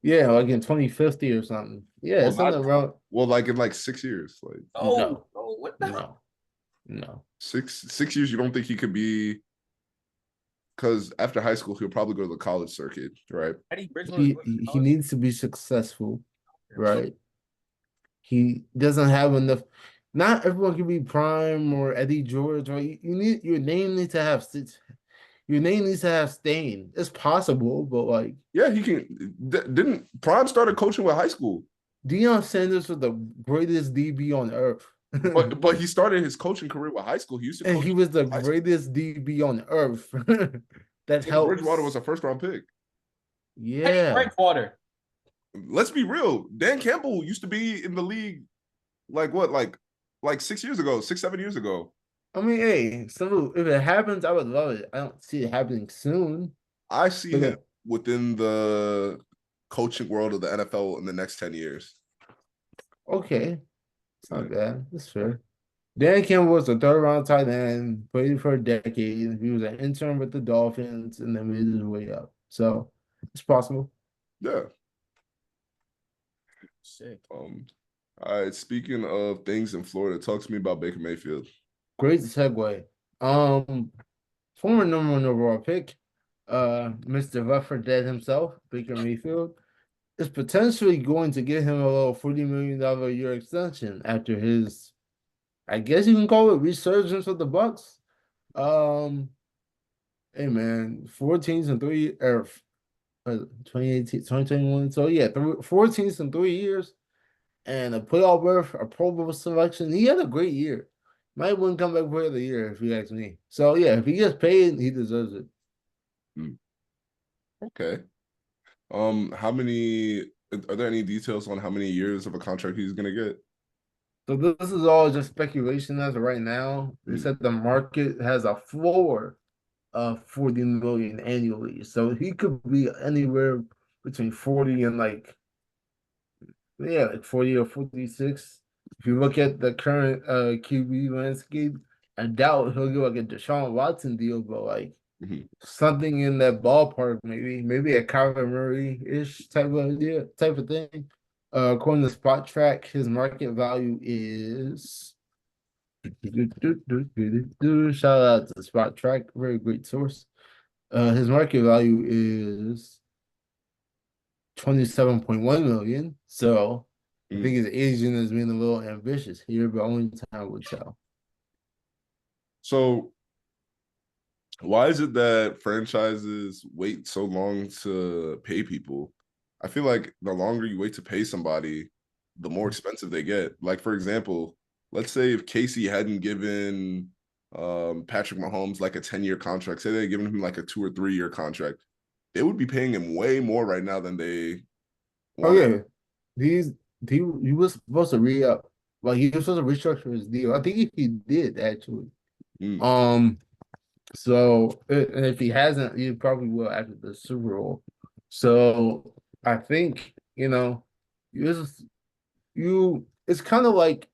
[SPEAKER 2] Yeah, like in 2050 or something. Yeah, it's in the realm.
[SPEAKER 1] Well, like in 6 years, like
[SPEAKER 3] no, what the
[SPEAKER 2] hell? No.
[SPEAKER 1] 6 years. You don't think he could be? Because after high school, he'll probably go to the college circuit, right?
[SPEAKER 2] He needs to be successful, right? He doesn't have enough. Not everyone can be Prime or Eddie George, right? Your name needs to have stain. It's possible, but
[SPEAKER 1] yeah, he can. Didn't Prime started coaching with high school?
[SPEAKER 2] Deion Sanders was the greatest DB on earth.
[SPEAKER 1] but he started his coaching career with high school. He used to
[SPEAKER 2] and he was the greatest DB on earth. That helps.
[SPEAKER 1] Bridgewater was a first-round pick.
[SPEAKER 2] Yeah.
[SPEAKER 3] Bridgewater.
[SPEAKER 1] Let's be real. Dan Campbell used to be in the league like 6 years ago, 6-7 years ago.
[SPEAKER 2] I mean, hey, so if it happens, I would love it. I don't see it happening soon.
[SPEAKER 1] I see him within the coaching world of the NFL in the next 10 years.
[SPEAKER 2] Okay. It's not bad. That's fair. Dan Campbell was a third-round tight end, played for a decade. He was an intern with the Dolphins and then made his way up. So it's possible.
[SPEAKER 1] Yeah.
[SPEAKER 3] Sick.
[SPEAKER 1] All right. Speaking of things in Florida, talk to me about Baker Mayfield.
[SPEAKER 2] Great segue. Former number 1 overall pick, Mr. Rougher Dead himself, Baker Mayfield, is potentially going to get him a little $40 million a year extension after his, I guess you can call it, resurgence with the Bucks. Hey man, 14s and 2018, 2021. So yeah, 14s in 3 years and a playoff berth, a Pro Bowl selection. He had a great year. Might wouldn't come back player of the year if you ask me. So yeah, if he gets paid, he deserves it.
[SPEAKER 1] Okay. How many? Are there any details on how many years of a contract he's gonna get?
[SPEAKER 2] So this is all just speculation as of right now. They said the market has a floor of 40 million annually. So he could be anywhere between 40 and like 40 or 46. If you look at the current QB landscape, I doubt he'll get like a Deshaun Watson deal, but like
[SPEAKER 1] Mhm.
[SPEAKER 2] something in that ballpark, maybe a Kyler Murray-ish type of idea, type of thing. According to Spot Track, his market value is shout out to Spot Track, very great source. His market value is 27.1 million. So I think his agent is being a little ambitious here, but only time will tell.
[SPEAKER 1] So why is it that franchises wait so long to pay people? I feel like the longer you wait to pay somebody, the more expensive they get. Like, for example, let's say if Casey hadn't given Patrick Mahomes like a 10-year contract, say they'd given him like a 2 or 3 year contract, they would be paying him way more right now than they
[SPEAKER 2] Oh
[SPEAKER 1] wanted.
[SPEAKER 2] yeah, he's he was supposed to re-up, like he was supposed to restructure his deal. I think he did actually.
[SPEAKER 1] Mm,
[SPEAKER 2] Um, so and if he hasn't, he probably will after the Super Bowl. So I think you just it's kind of like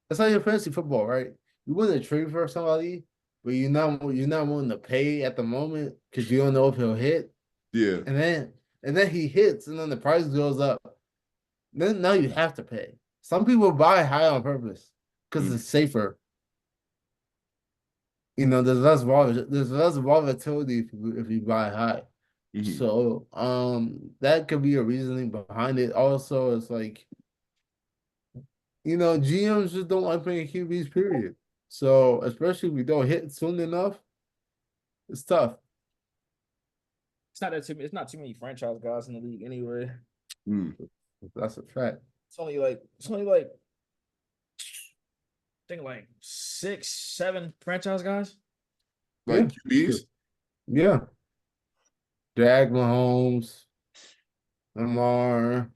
[SPEAKER 2] it's like your fantasy football, right? You want to trade for somebody, but you're not willing to pay at the moment because you don't know if he'll hit,
[SPEAKER 1] yeah.
[SPEAKER 2] and then he hits, and then the price goes up. Then now you have to pay. Some people buy high on purpose because
[SPEAKER 1] Mm,
[SPEAKER 2] it's safer. There's less volatility if you buy high.
[SPEAKER 1] mhm.
[SPEAKER 2] So that could be a reasoning behind it. Also, it's like GMs just don't like paying QBs, period. So especially if we don't hit soon enough, it's tough.
[SPEAKER 3] It's not too many franchise guys in the league anyway.
[SPEAKER 1] Mm.
[SPEAKER 2] That's a fact.
[SPEAKER 3] It's only like I think like 6, 7 franchise guys.
[SPEAKER 2] Yeah,
[SPEAKER 1] Like QBs?
[SPEAKER 2] yeah. Dak, Mahomes, Lamar,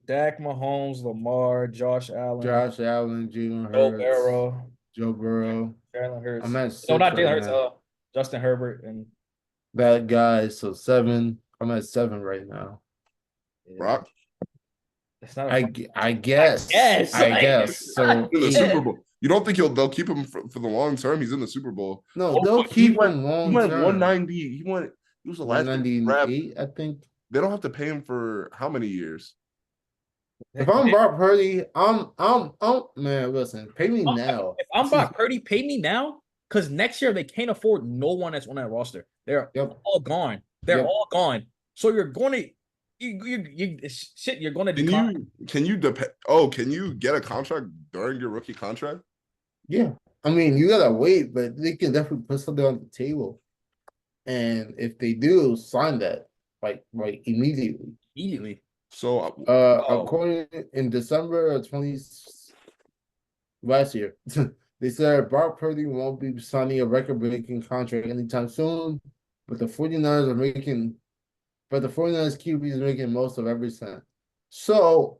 [SPEAKER 3] Dak, Mahomes, Lamar, Josh Allen,
[SPEAKER 2] Josh Allen, Jalen
[SPEAKER 3] Joe
[SPEAKER 2] Hurts,
[SPEAKER 3] Burrow,
[SPEAKER 2] Joe Burrow.
[SPEAKER 3] Jalen
[SPEAKER 2] I'm
[SPEAKER 3] Hurts.
[SPEAKER 2] at
[SPEAKER 3] No,
[SPEAKER 2] six
[SPEAKER 3] not
[SPEAKER 2] right
[SPEAKER 3] Jalen Hurts.
[SPEAKER 2] now.
[SPEAKER 3] Justin Herbert and
[SPEAKER 2] That guy, so seven. I'm at seven right now.
[SPEAKER 3] yeah,
[SPEAKER 1] Brock?
[SPEAKER 3] it's not a.
[SPEAKER 2] I
[SPEAKER 3] I
[SPEAKER 2] guess.
[SPEAKER 3] guess.
[SPEAKER 2] I
[SPEAKER 3] Like,
[SPEAKER 2] guess. So
[SPEAKER 1] In the
[SPEAKER 2] eight.
[SPEAKER 1] Super Bowl. You don't think they'll keep him for the long term? He's in the Super Bowl.
[SPEAKER 2] No,
[SPEAKER 1] Oh,
[SPEAKER 2] they'll
[SPEAKER 1] he
[SPEAKER 2] keep
[SPEAKER 1] went
[SPEAKER 2] him
[SPEAKER 1] he
[SPEAKER 2] long
[SPEAKER 1] went
[SPEAKER 2] term.
[SPEAKER 1] 190. He was the last pick to grab.
[SPEAKER 2] 198, I think.
[SPEAKER 1] They don't have to pay him for how many years?
[SPEAKER 2] If I'm Brock Purdy, man, listen, pay me now.
[SPEAKER 3] if I'm Brock Purdy, pay me now because next year they can't afford no one that's on that roster. They're
[SPEAKER 2] Yep.
[SPEAKER 3] all gone. They're
[SPEAKER 2] Yep.
[SPEAKER 3] all gone. So you're going to you're going to decline.
[SPEAKER 1] Can you can you get a contract during your rookie contract?
[SPEAKER 2] Yeah. I mean, you gotta wait, but they can definitely put something on the table. And if they do, sign that like immediately.
[SPEAKER 3] Immediately.
[SPEAKER 1] So
[SPEAKER 2] According in December of 20 last year, they said Brock Purdy won't be signing a record-breaking contract anytime soon, but the 49ers are making, but the 49ers QB is making most of every cent. So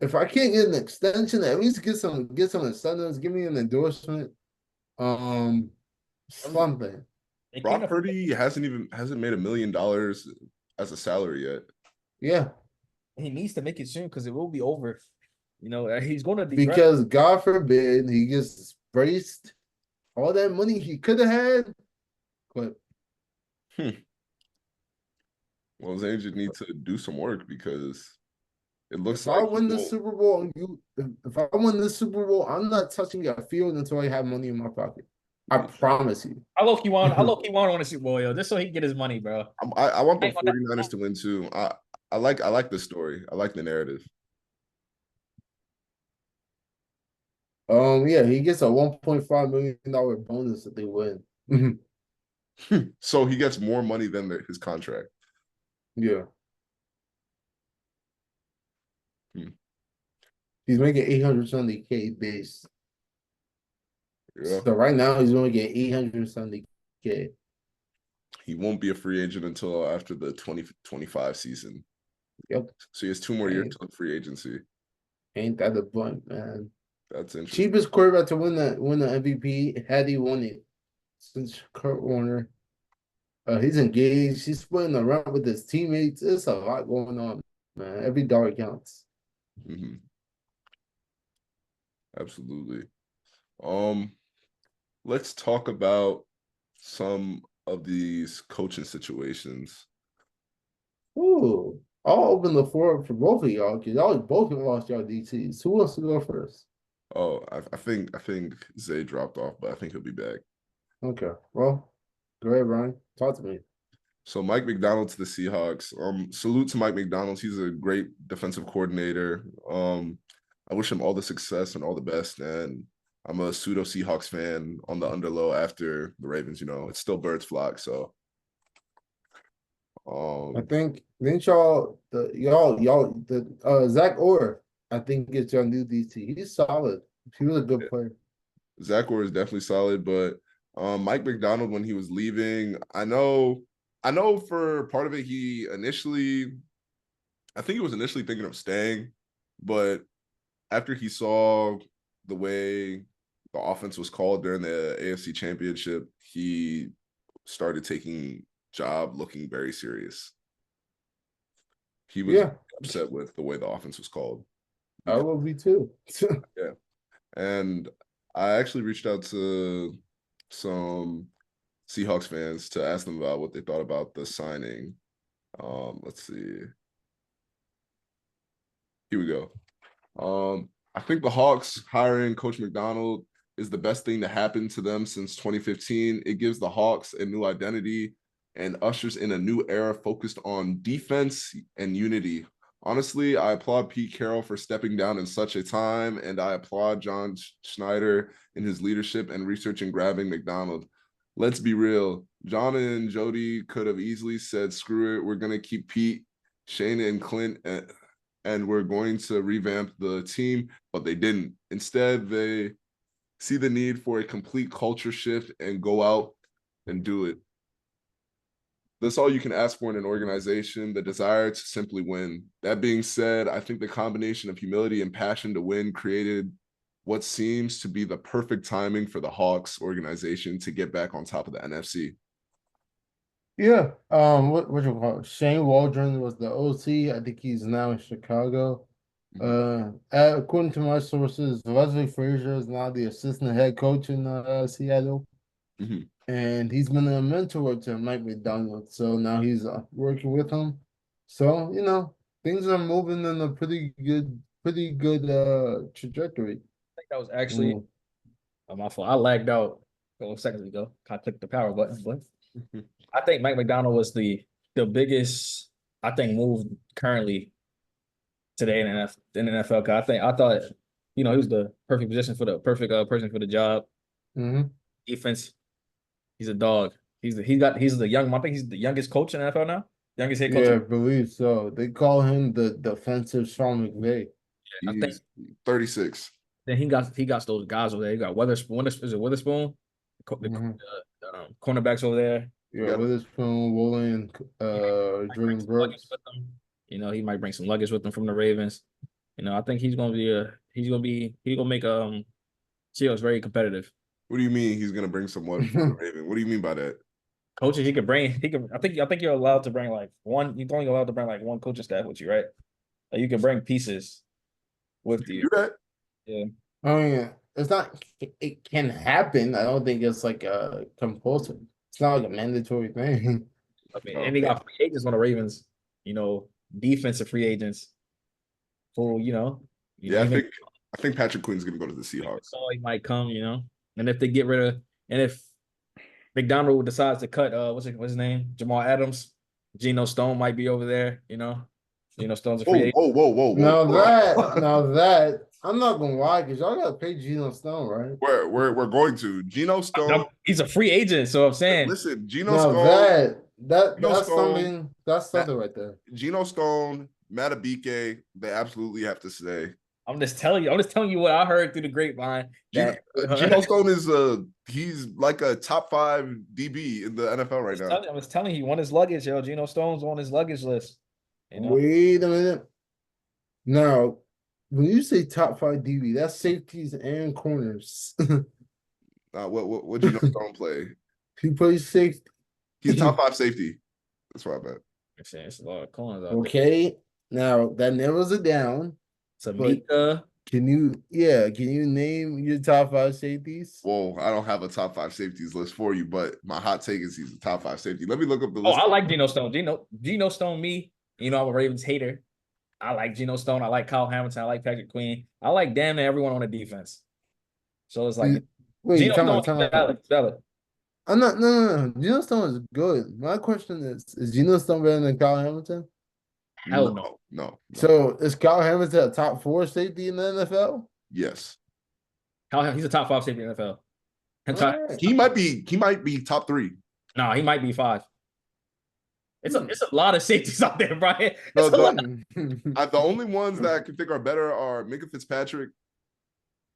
[SPEAKER 2] if I can't get an extension, at least get some incentives, give me an endorsement, something.
[SPEAKER 3] They can't
[SPEAKER 1] Brock
[SPEAKER 3] afford.
[SPEAKER 1] Purdy hasn't made $1 million as a salary yet.
[SPEAKER 2] Yeah,
[SPEAKER 3] He needs to make it soon because it will be over. He's going to degrade.
[SPEAKER 2] because God forbid he gets braced, all that money he could have had, but
[SPEAKER 1] Well, his agent need to do some work because it looks
[SPEAKER 2] if I
[SPEAKER 1] like he
[SPEAKER 2] win the
[SPEAKER 1] won't.
[SPEAKER 2] Super Bowl, if I win the Super Bowl, I'm not touching a field until I have money in my pocket. I promise you.
[SPEAKER 3] I low key want to win a Super Bowl, yo, just so he can get his money, bro.
[SPEAKER 1] I want the
[SPEAKER 3] I ain't gonna-
[SPEAKER 1] 49ers to win too. I like the story. I like the narrative.
[SPEAKER 2] Yeah, he gets a $1.5 million bonus if they win.
[SPEAKER 1] So he gets more money than his contract.
[SPEAKER 2] Yeah.
[SPEAKER 1] Hmm.
[SPEAKER 2] He's making 870K base.
[SPEAKER 1] Yeah.
[SPEAKER 2] So right now he's only getting 870K.
[SPEAKER 1] He won't be a free agent until after the 2025 season.
[SPEAKER 2] Yep.
[SPEAKER 1] So he has 2 more years of free agency.
[SPEAKER 2] Ain't that a blunt, man?
[SPEAKER 1] That's interesting.
[SPEAKER 2] Cheapest quarterback to win the MVP had he won it since Kurt Warner. He's engaged. He's splitting around with his teammates. There's a lot going on, man. Every dollar counts.
[SPEAKER 1] Mm-hmm. Absolutely. Let's talk about some of these coaching situations.
[SPEAKER 2] Ooh, I'll open the floor for both of y'all because y'all both have lost y'all DTs. Who wants to go first?
[SPEAKER 1] Oh, I think Zay dropped off, but I think he'll be back.
[SPEAKER 2] Okay, well, go ahead, Brian. Talk to me.
[SPEAKER 1] So Mike MacDonald to the Seahawks. Salute to Mike MacDonald. He's a great defensive coordinator. I wish him all the success and all the best. And I'm a pseudo Seahawks fan on the underlow after the Ravens. You know, it's still birds flock. So,
[SPEAKER 2] I think y'all Zach Orr. I think it's your new DC. He's solid. He was a good player.
[SPEAKER 1] Zach Orr is definitely solid, but Mike MacDonald when he was leaving, I know for part of it I think he was initially thinking of staying, but after he saw the way the offense was called during the AFC Championship, he started taking job looking very serious. He was upset with the way the offense was called.
[SPEAKER 2] I will be too.
[SPEAKER 1] Yeah. And I actually reached out to some Seahawks fans to ask them about what they thought about the signing. Let's see. Here we go. I think the Hawks hiring Coach MacDonald is the best thing to happen to them since 2015. It gives the Hawks a new identity and ushers in a new era focused on defense and unity. Honestly, I applaud Pete Carroll for stepping down in such a time, and I applaud John Schneider in his leadership and research and grabbing MacDonald. Let's be real. John and Jody could have easily said, screw it, we're going to keep Pete, Shane, and Clint, and we're going to revamp the team, but they didn't. Instead, they see the need for a complete culture shift and go out and do it. That's all you can ask for in an organization, the desire to simply win. That being said, I think the combination of humility and passion to win created what seems to be the perfect timing for the Hawks organization to get back on top of the NFC.
[SPEAKER 2] Yeah. What you call it? Shane Waldron was the OC. I think he's now in Chicago. According to my sources, Leslie Frazier is now the assistant head coach in Seattle.
[SPEAKER 1] Mm-hmm.
[SPEAKER 2] And he's been a mentor to Mike MacDonald. So now he's working with him. So, things are moving in a pretty good trajectory.
[SPEAKER 3] I think that was actually my fault. I lagged out a couple seconds ago. I clicked the power button, but I think Mike MacDonald was the biggest, I think, move currently today in the NFL. I thought, he was the perfect position for the perfect person for the job.
[SPEAKER 2] Mm-hmm.
[SPEAKER 3] Defense, he's a dog. He's the young. I think he's the youngest coach in the NFL now. Youngest head coach.
[SPEAKER 2] Yeah, I believe so. They call him the defensive Sean McVay.
[SPEAKER 1] Yeah, I think 36.
[SPEAKER 3] Then he got those guys over there. He got Witherspoon. Is it Witherspoon? The cornerbacks over there.
[SPEAKER 2] Yeah, Witherspoon, Woolen, Jordan Brooks.
[SPEAKER 3] He might bring some luggage with him from the Ravens. I think he's gonna make Seahawks very competitive.
[SPEAKER 1] What do you mean he's gonna bring some luggage from the Ravens? What do you mean by that?
[SPEAKER 3] Coaches I think you're allowed to bring like one. You're only allowed to bring like one coaching staff with you, right? Like you can bring pieces with you.
[SPEAKER 1] Do that?
[SPEAKER 3] Yeah.
[SPEAKER 2] Oh yeah, it's not. It can happen. I don't think it's like a compulsory. It's not like a mandatory thing.
[SPEAKER 3] I mean, and they got free agents on the Ravens. Defensive free agents. Who
[SPEAKER 1] I think Patrick Quinn's gonna go to the Seahawks.
[SPEAKER 3] So he might come. And if they get rid of, and if MacDonald decides to cut, what's his name, Jamal Adams, Geno Stone might be over there. Geno Stone's a free agent.
[SPEAKER 1] Whoa.
[SPEAKER 2] Now that I'm not gonna lie, because y'all gotta pay Geno Stone, right?
[SPEAKER 1] We're going to Geno Stone.
[SPEAKER 3] He's a free agent, so I'm saying.
[SPEAKER 1] Listen, Geno
[SPEAKER 2] Now
[SPEAKER 1] Stone, Geno
[SPEAKER 2] that's
[SPEAKER 1] Stone,
[SPEAKER 2] that's something right there.
[SPEAKER 1] Geno Stone, Matabike, they absolutely have to stay.
[SPEAKER 3] I'm just telling you what I heard through the grapevine.
[SPEAKER 1] Geno Stone is he's like a top 5 DB in the NFL right now.
[SPEAKER 3] I was telling you, he won his luggage, yo. Geno Stone's on his luggage list. You know?
[SPEAKER 2] Wait a minute. Now, when you say top 5 DB, that's safeties and corners.
[SPEAKER 1] What Geno Stone play?
[SPEAKER 2] He plays safety.
[SPEAKER 1] He's top 5 safety. That's what I bet.
[SPEAKER 3] It's a lot of corners out
[SPEAKER 2] Okay, now that narrows it down.
[SPEAKER 3] Samika.
[SPEAKER 2] Can you name your top 5 safeties?
[SPEAKER 1] Well, I don't have a top 5 safeties list for you, but my hot take is he's a top 5 safety. Let me look up the list.
[SPEAKER 3] I like Geno Stone. Geno Stone, me. You know, I'm a Ravens hater. I like Geno Stone. I like Kyle Hamilton. I like Patrick Quinn. I like damn near everyone on the defense. So it's like
[SPEAKER 2] wait,
[SPEAKER 3] Geno
[SPEAKER 2] time
[SPEAKER 3] Stone
[SPEAKER 2] out.
[SPEAKER 3] valid.
[SPEAKER 2] I'm not no. Geno Stone is good. My question is Geno Stone better than Kyle Hamilton?
[SPEAKER 3] Hell
[SPEAKER 1] no.
[SPEAKER 2] So is Kyle Hamilton a top 4 safety in the NFL?
[SPEAKER 1] Yes.
[SPEAKER 3] He's a top 5 safety in the NFL.
[SPEAKER 2] Right.
[SPEAKER 1] He might be top 3.
[SPEAKER 3] No, he might be 5. It's a lot of safeties out there, Brian.
[SPEAKER 1] No, the only ones that I can think are better are Minka Fitzpatrick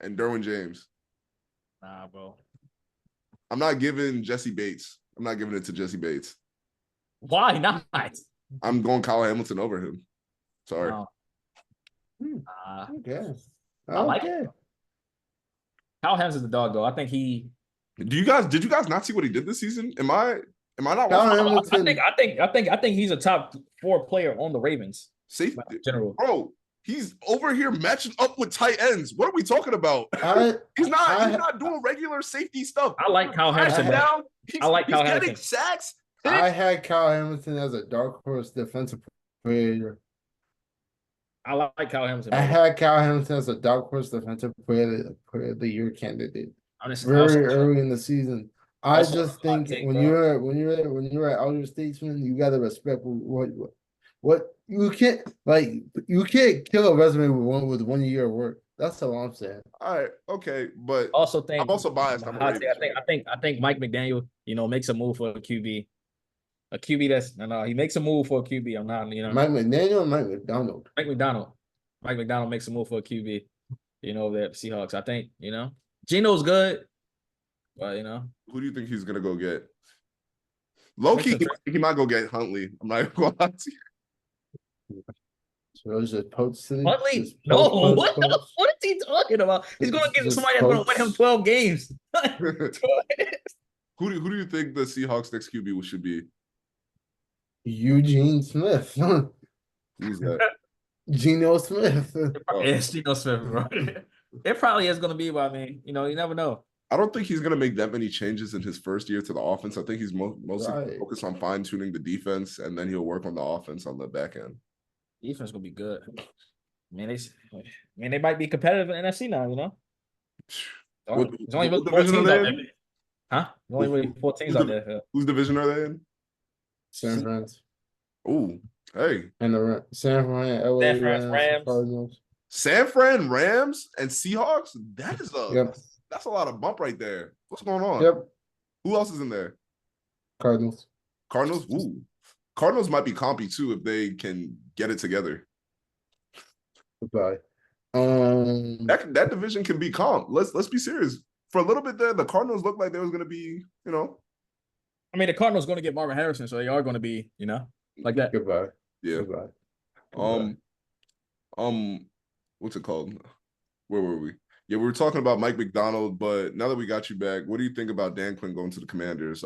[SPEAKER 1] and Derwin James.
[SPEAKER 3] Nah, bro.
[SPEAKER 1] I'm not giving Jesse Bates. I'm not giving it to Jesse Bates.
[SPEAKER 3] Why not?
[SPEAKER 1] I'm going Kyle Hamilton over him. Sorry.
[SPEAKER 2] Okay.
[SPEAKER 3] I like it. Kyle Hamilton's the dog, though. I think he.
[SPEAKER 1] Did you guys not see what he did this season? Am I not?
[SPEAKER 3] I think he's a top 4 player on the Ravens.
[SPEAKER 1] Safety,
[SPEAKER 3] general,
[SPEAKER 1] bro. He's over here matching up with tight ends. What are we talking about? He's not doing regular safety stuff.
[SPEAKER 3] I like Kyle Hamilton.
[SPEAKER 1] He's getting sacks.
[SPEAKER 2] I had Kyle Hamilton as a dark horse defensive player.
[SPEAKER 3] I like Kyle Hamilton.
[SPEAKER 2] I had Kyle Hamilton as a dark horse defensive player of the year candidate. Very early in the season. I just think when you're an elder statesman, you gotta respect what you can't kill a resume with 1 year of work. That's all I'm saying.
[SPEAKER 1] All right, okay, but
[SPEAKER 3] I'm
[SPEAKER 1] also biased.
[SPEAKER 3] I think Mike MacDonald, makes a move for a QB. A QB he makes a move for a QB. I'm not,
[SPEAKER 2] Mike MacDonald or Mike MacDonald?
[SPEAKER 3] Mike MacDonald. Mike MacDonald makes a move for a QB, over there at the Seahawks. I think, Geno's good, but
[SPEAKER 1] who do you think he's gonna go get? Low key, he might go get Huntley. I'm not gonna lie to you.
[SPEAKER 2] So is it Post City?
[SPEAKER 3] Huntley? No, what is he talking about? He's gonna get somebody that's gonna win him 12 games.
[SPEAKER 1] Who do you think the Seahawks next QB should be?
[SPEAKER 2] Eugene Smith.
[SPEAKER 1] Who's that?
[SPEAKER 2] Geno Smith.
[SPEAKER 3] It's Geno Smith, bro. It probably is going to be, but I mean, you never know.
[SPEAKER 1] I don't think he's going to make that many changes in his first year to the offense. I think he's mostly focused on fine-tuning the defense, and then he'll work on the offense on the back end.
[SPEAKER 3] Defense going to be good. They might be competitive in NFC now, There's only really 4 teams out there. Huh? There's only really 4 teams out there.
[SPEAKER 1] Whose division are they in?
[SPEAKER 2] San Fran.
[SPEAKER 1] Ooh, hey.
[SPEAKER 2] And the San Fran, LA
[SPEAKER 3] Rams.
[SPEAKER 2] Cardinals.
[SPEAKER 1] San Fran Rams and Seahawks? That's a lot of bump right there. What's going on?
[SPEAKER 2] Yep.
[SPEAKER 1] Who else is in there?
[SPEAKER 2] Cardinals.
[SPEAKER 1] Ooh. Cardinals might be compy too if they can get it together.
[SPEAKER 2] Goodbye.
[SPEAKER 1] That division can be comp. Let's be serious. For a little bit there, the Cardinals looked like they was gonna be,
[SPEAKER 3] I mean, the Cardinals going to get Marvin Harrison, so they are going to be, like that.
[SPEAKER 2] Goodbye.
[SPEAKER 1] Yeah.
[SPEAKER 2] Goodbye.
[SPEAKER 1] What's it called? Where were we? Yeah, we were talking about Mike MacDonald, but now that we got you back, what do you think about Dan Quinn going to the Commanders?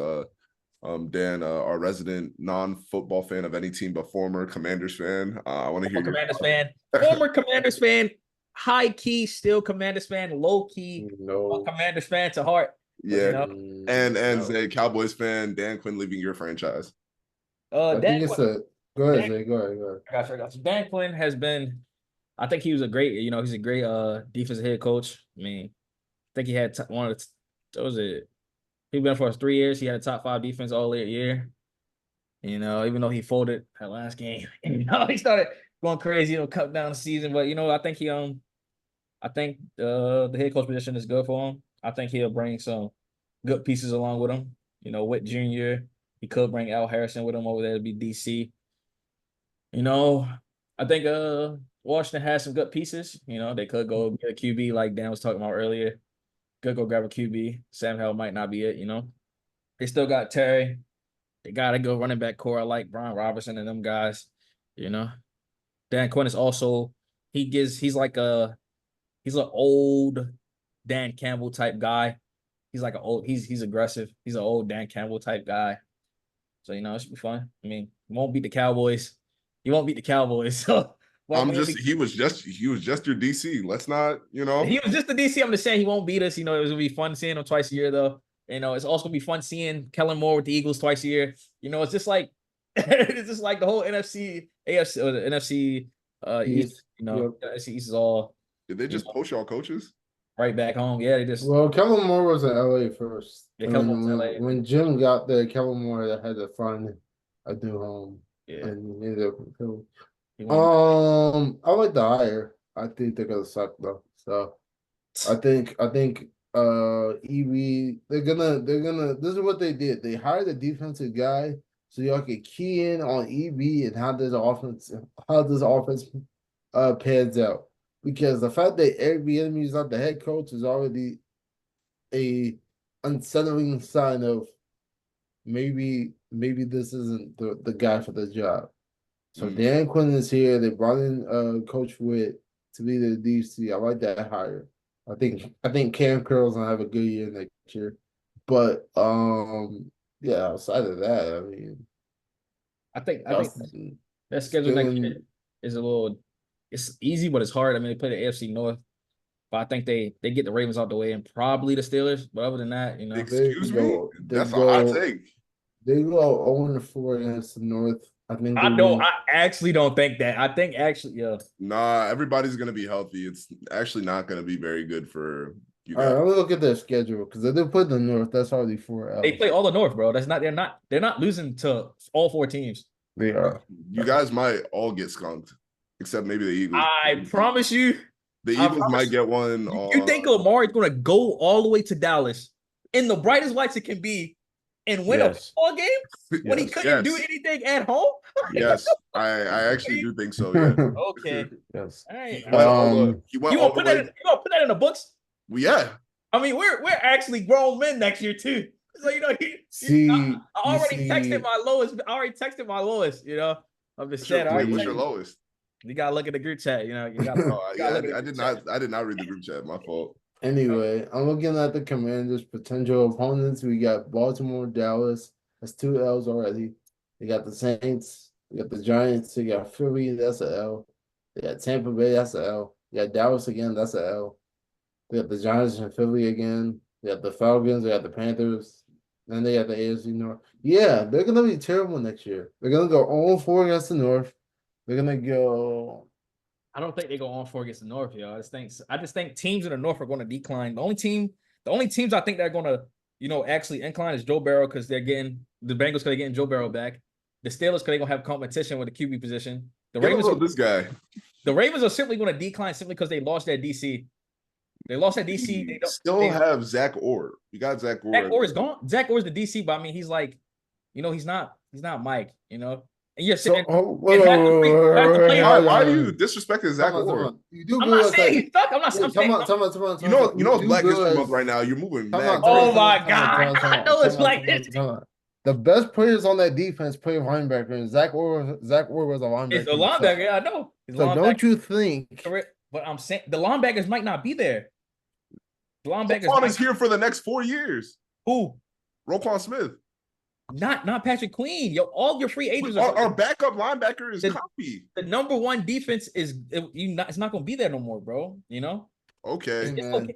[SPEAKER 1] Dan, our resident non-football fan of any team but former Commanders fan. I want to hear your
[SPEAKER 3] Commanders fan, former Commanders fan, high key still Commanders fan, low key Commanders fan to heart.
[SPEAKER 1] Yeah, and a Cowboys fan. Dan Quinn leaving your franchise.
[SPEAKER 2] Go ahead, Zay. Go ahead.
[SPEAKER 3] I got you. Dan Quinn has been. I think he was a great. He's a great defensive head coach. I mean, I think he had one of the. What was it? He been for 3 years. He had a top 5 defense all year. Even though he folded that last game, he started going crazy. Cut down the season, but I think he I think the head coach position is good for him. I think he'll bring some good pieces along with him. You know, Witt Jr. He could bring Al Harrison with him over there to be DC. You know, I think Washington has some good pieces. You know, they could go get a QB like Dan was talking about earlier. Could go grab a QB. Sam Howell might not be it, you know. They still got Terry. They got to go running back core. I like Brian Robertson and them guys, you know. Dan Quinn is also, he's an old Dan Campbell type guy. He's like he's aggressive. He's an old Dan Campbell type guy. So, you know, it should be fun. I mean, he won't beat the Cowboys. He won't beat the Cowboys. So
[SPEAKER 1] he was just your DC. Let's not, you know.
[SPEAKER 3] He was just the DC. I'm just saying he won't beat us. You know, it was gonna be fun seeing him twice a year, though. You know, it's also gonna be fun seeing Kellen Moore with the Eagles twice a year. You know, it's just like it's just like the whole NFC, AFC, or the NFC East. You know, the NFC East is all.
[SPEAKER 1] Did they just poach y'all coaches?
[SPEAKER 3] Right back home. Yeah, they just.
[SPEAKER 2] Well, Kellen Moore was in LA first.
[SPEAKER 3] Yeah, Kellen Moore was in LA.
[SPEAKER 2] When Jim got there, Kellen Moore had to find a new home.
[SPEAKER 3] Yeah.
[SPEAKER 2] And he ended up in Philly. I like the hire. I think they're gonna suck though. So I think EB they're gonna this is what they did. They hired a defensive guy so y'all could key in on EB and how this offense pans out. Because the fact that Eric Bieniemy is not the head coach is already a unsettling sign of maybe this isn't the guy for the job. So Dan Quinn is here. They brought in Coach Witt to be the DC. I like that hire. I think Cam Curl's gonna have a good year next year. But yeah, outside of that, I mean,
[SPEAKER 3] I think that schedule next year is a little. It's easy, but it's hard. I mean, they play the AFC North, but I think they get the Ravens out the way and probably the Steelers. But other than that, you know,
[SPEAKER 1] excuse me, that's a hot take.
[SPEAKER 2] They go 0-4 against the North.
[SPEAKER 3] I actually don't think that. I think actually, yeah.
[SPEAKER 1] Nah, everybody's gonna be healthy. It's actually not gonna be very good for you guys.
[SPEAKER 2] All right, I'm gonna look at their schedule because if they put the North, that's already 4 L's.
[SPEAKER 3] They play all the North, bro. They're not losing to all 4 teams.
[SPEAKER 2] They are.
[SPEAKER 1] You guys might all get skunked, except maybe the Eagles.
[SPEAKER 3] I promise you,
[SPEAKER 1] the Eagles might get one.
[SPEAKER 3] You think Lamar is gonna go all the way to Dallas in the brightest lights it can be? And win a football game when he couldn't do anything at home?
[SPEAKER 1] Yes, I actually do think so. Yeah.
[SPEAKER 3] Okay.
[SPEAKER 2] Yes.
[SPEAKER 3] All right.
[SPEAKER 1] You gonna put that
[SPEAKER 3] in the books?
[SPEAKER 1] Well, yeah.
[SPEAKER 3] I mean, we're actually grown men next year too. So you know, I already texted my lowest. You know, I'm just saying.
[SPEAKER 1] What's your lowest?
[SPEAKER 3] You gotta look at the group chat. You know, you gotta.
[SPEAKER 1] I did not read the group chat. My fault.
[SPEAKER 2] Anyway, I'm looking at the Commanders' potential opponents. We got Baltimore, Dallas. That's 2 L's already. They got the Saints. They got the Giants. They got Philly. That's an L. They got Tampa Bay. That's an L. They got Dallas again. That's an L. They got the Giants and Philly again. They got the Falcons. They got the Panthers. Then they got the AFC North. Yeah, they're going to be terrible next year. They're going to go 0-4 against the North. They're going to go...
[SPEAKER 3] I don't think they go on 4 against the North, yo. I just think teams in the North are going to decline. The only teams I think they're going to, you know, actually incline is Joe Burrow because the Bengals because they're getting Joe Burrow back. The Steelers because they're going to have competition with the QB position. The Ravens are simply going to decline simply because they lost their DC. They lost their DC. They
[SPEAKER 1] still have Zach Orr. You got Zach Orr.
[SPEAKER 3] Zach Orr is gone. Zach Orr is the DC, but I mean, he's like, you know, he's not Mike, you know. And you're sitting.
[SPEAKER 1] Why are you disrespecting Zach Orr?
[SPEAKER 3] I'm not saying he's stuck. I'm not saying.
[SPEAKER 1] You know it's Black History Month right now. You're moving mad.
[SPEAKER 3] Oh my God! I know it's Black History.
[SPEAKER 2] The best players on that defense play linebacker, and Zach Orr was a linebacker.
[SPEAKER 3] It's a linebacker, yeah, I know.
[SPEAKER 2] So don't you think?
[SPEAKER 3] But I'm saying the linebackers might not be there. The linebackers.
[SPEAKER 1] Roquan is here for the next 4 years.
[SPEAKER 3] Who?
[SPEAKER 1] Roquan Smith.
[SPEAKER 3] Not Patrick Queen. Yo, all your free agents
[SPEAKER 1] our backup linebacker is copy.
[SPEAKER 3] The number one defense it's not going to be there no more, bro. You know.
[SPEAKER 1] Okay.
[SPEAKER 3] Okay.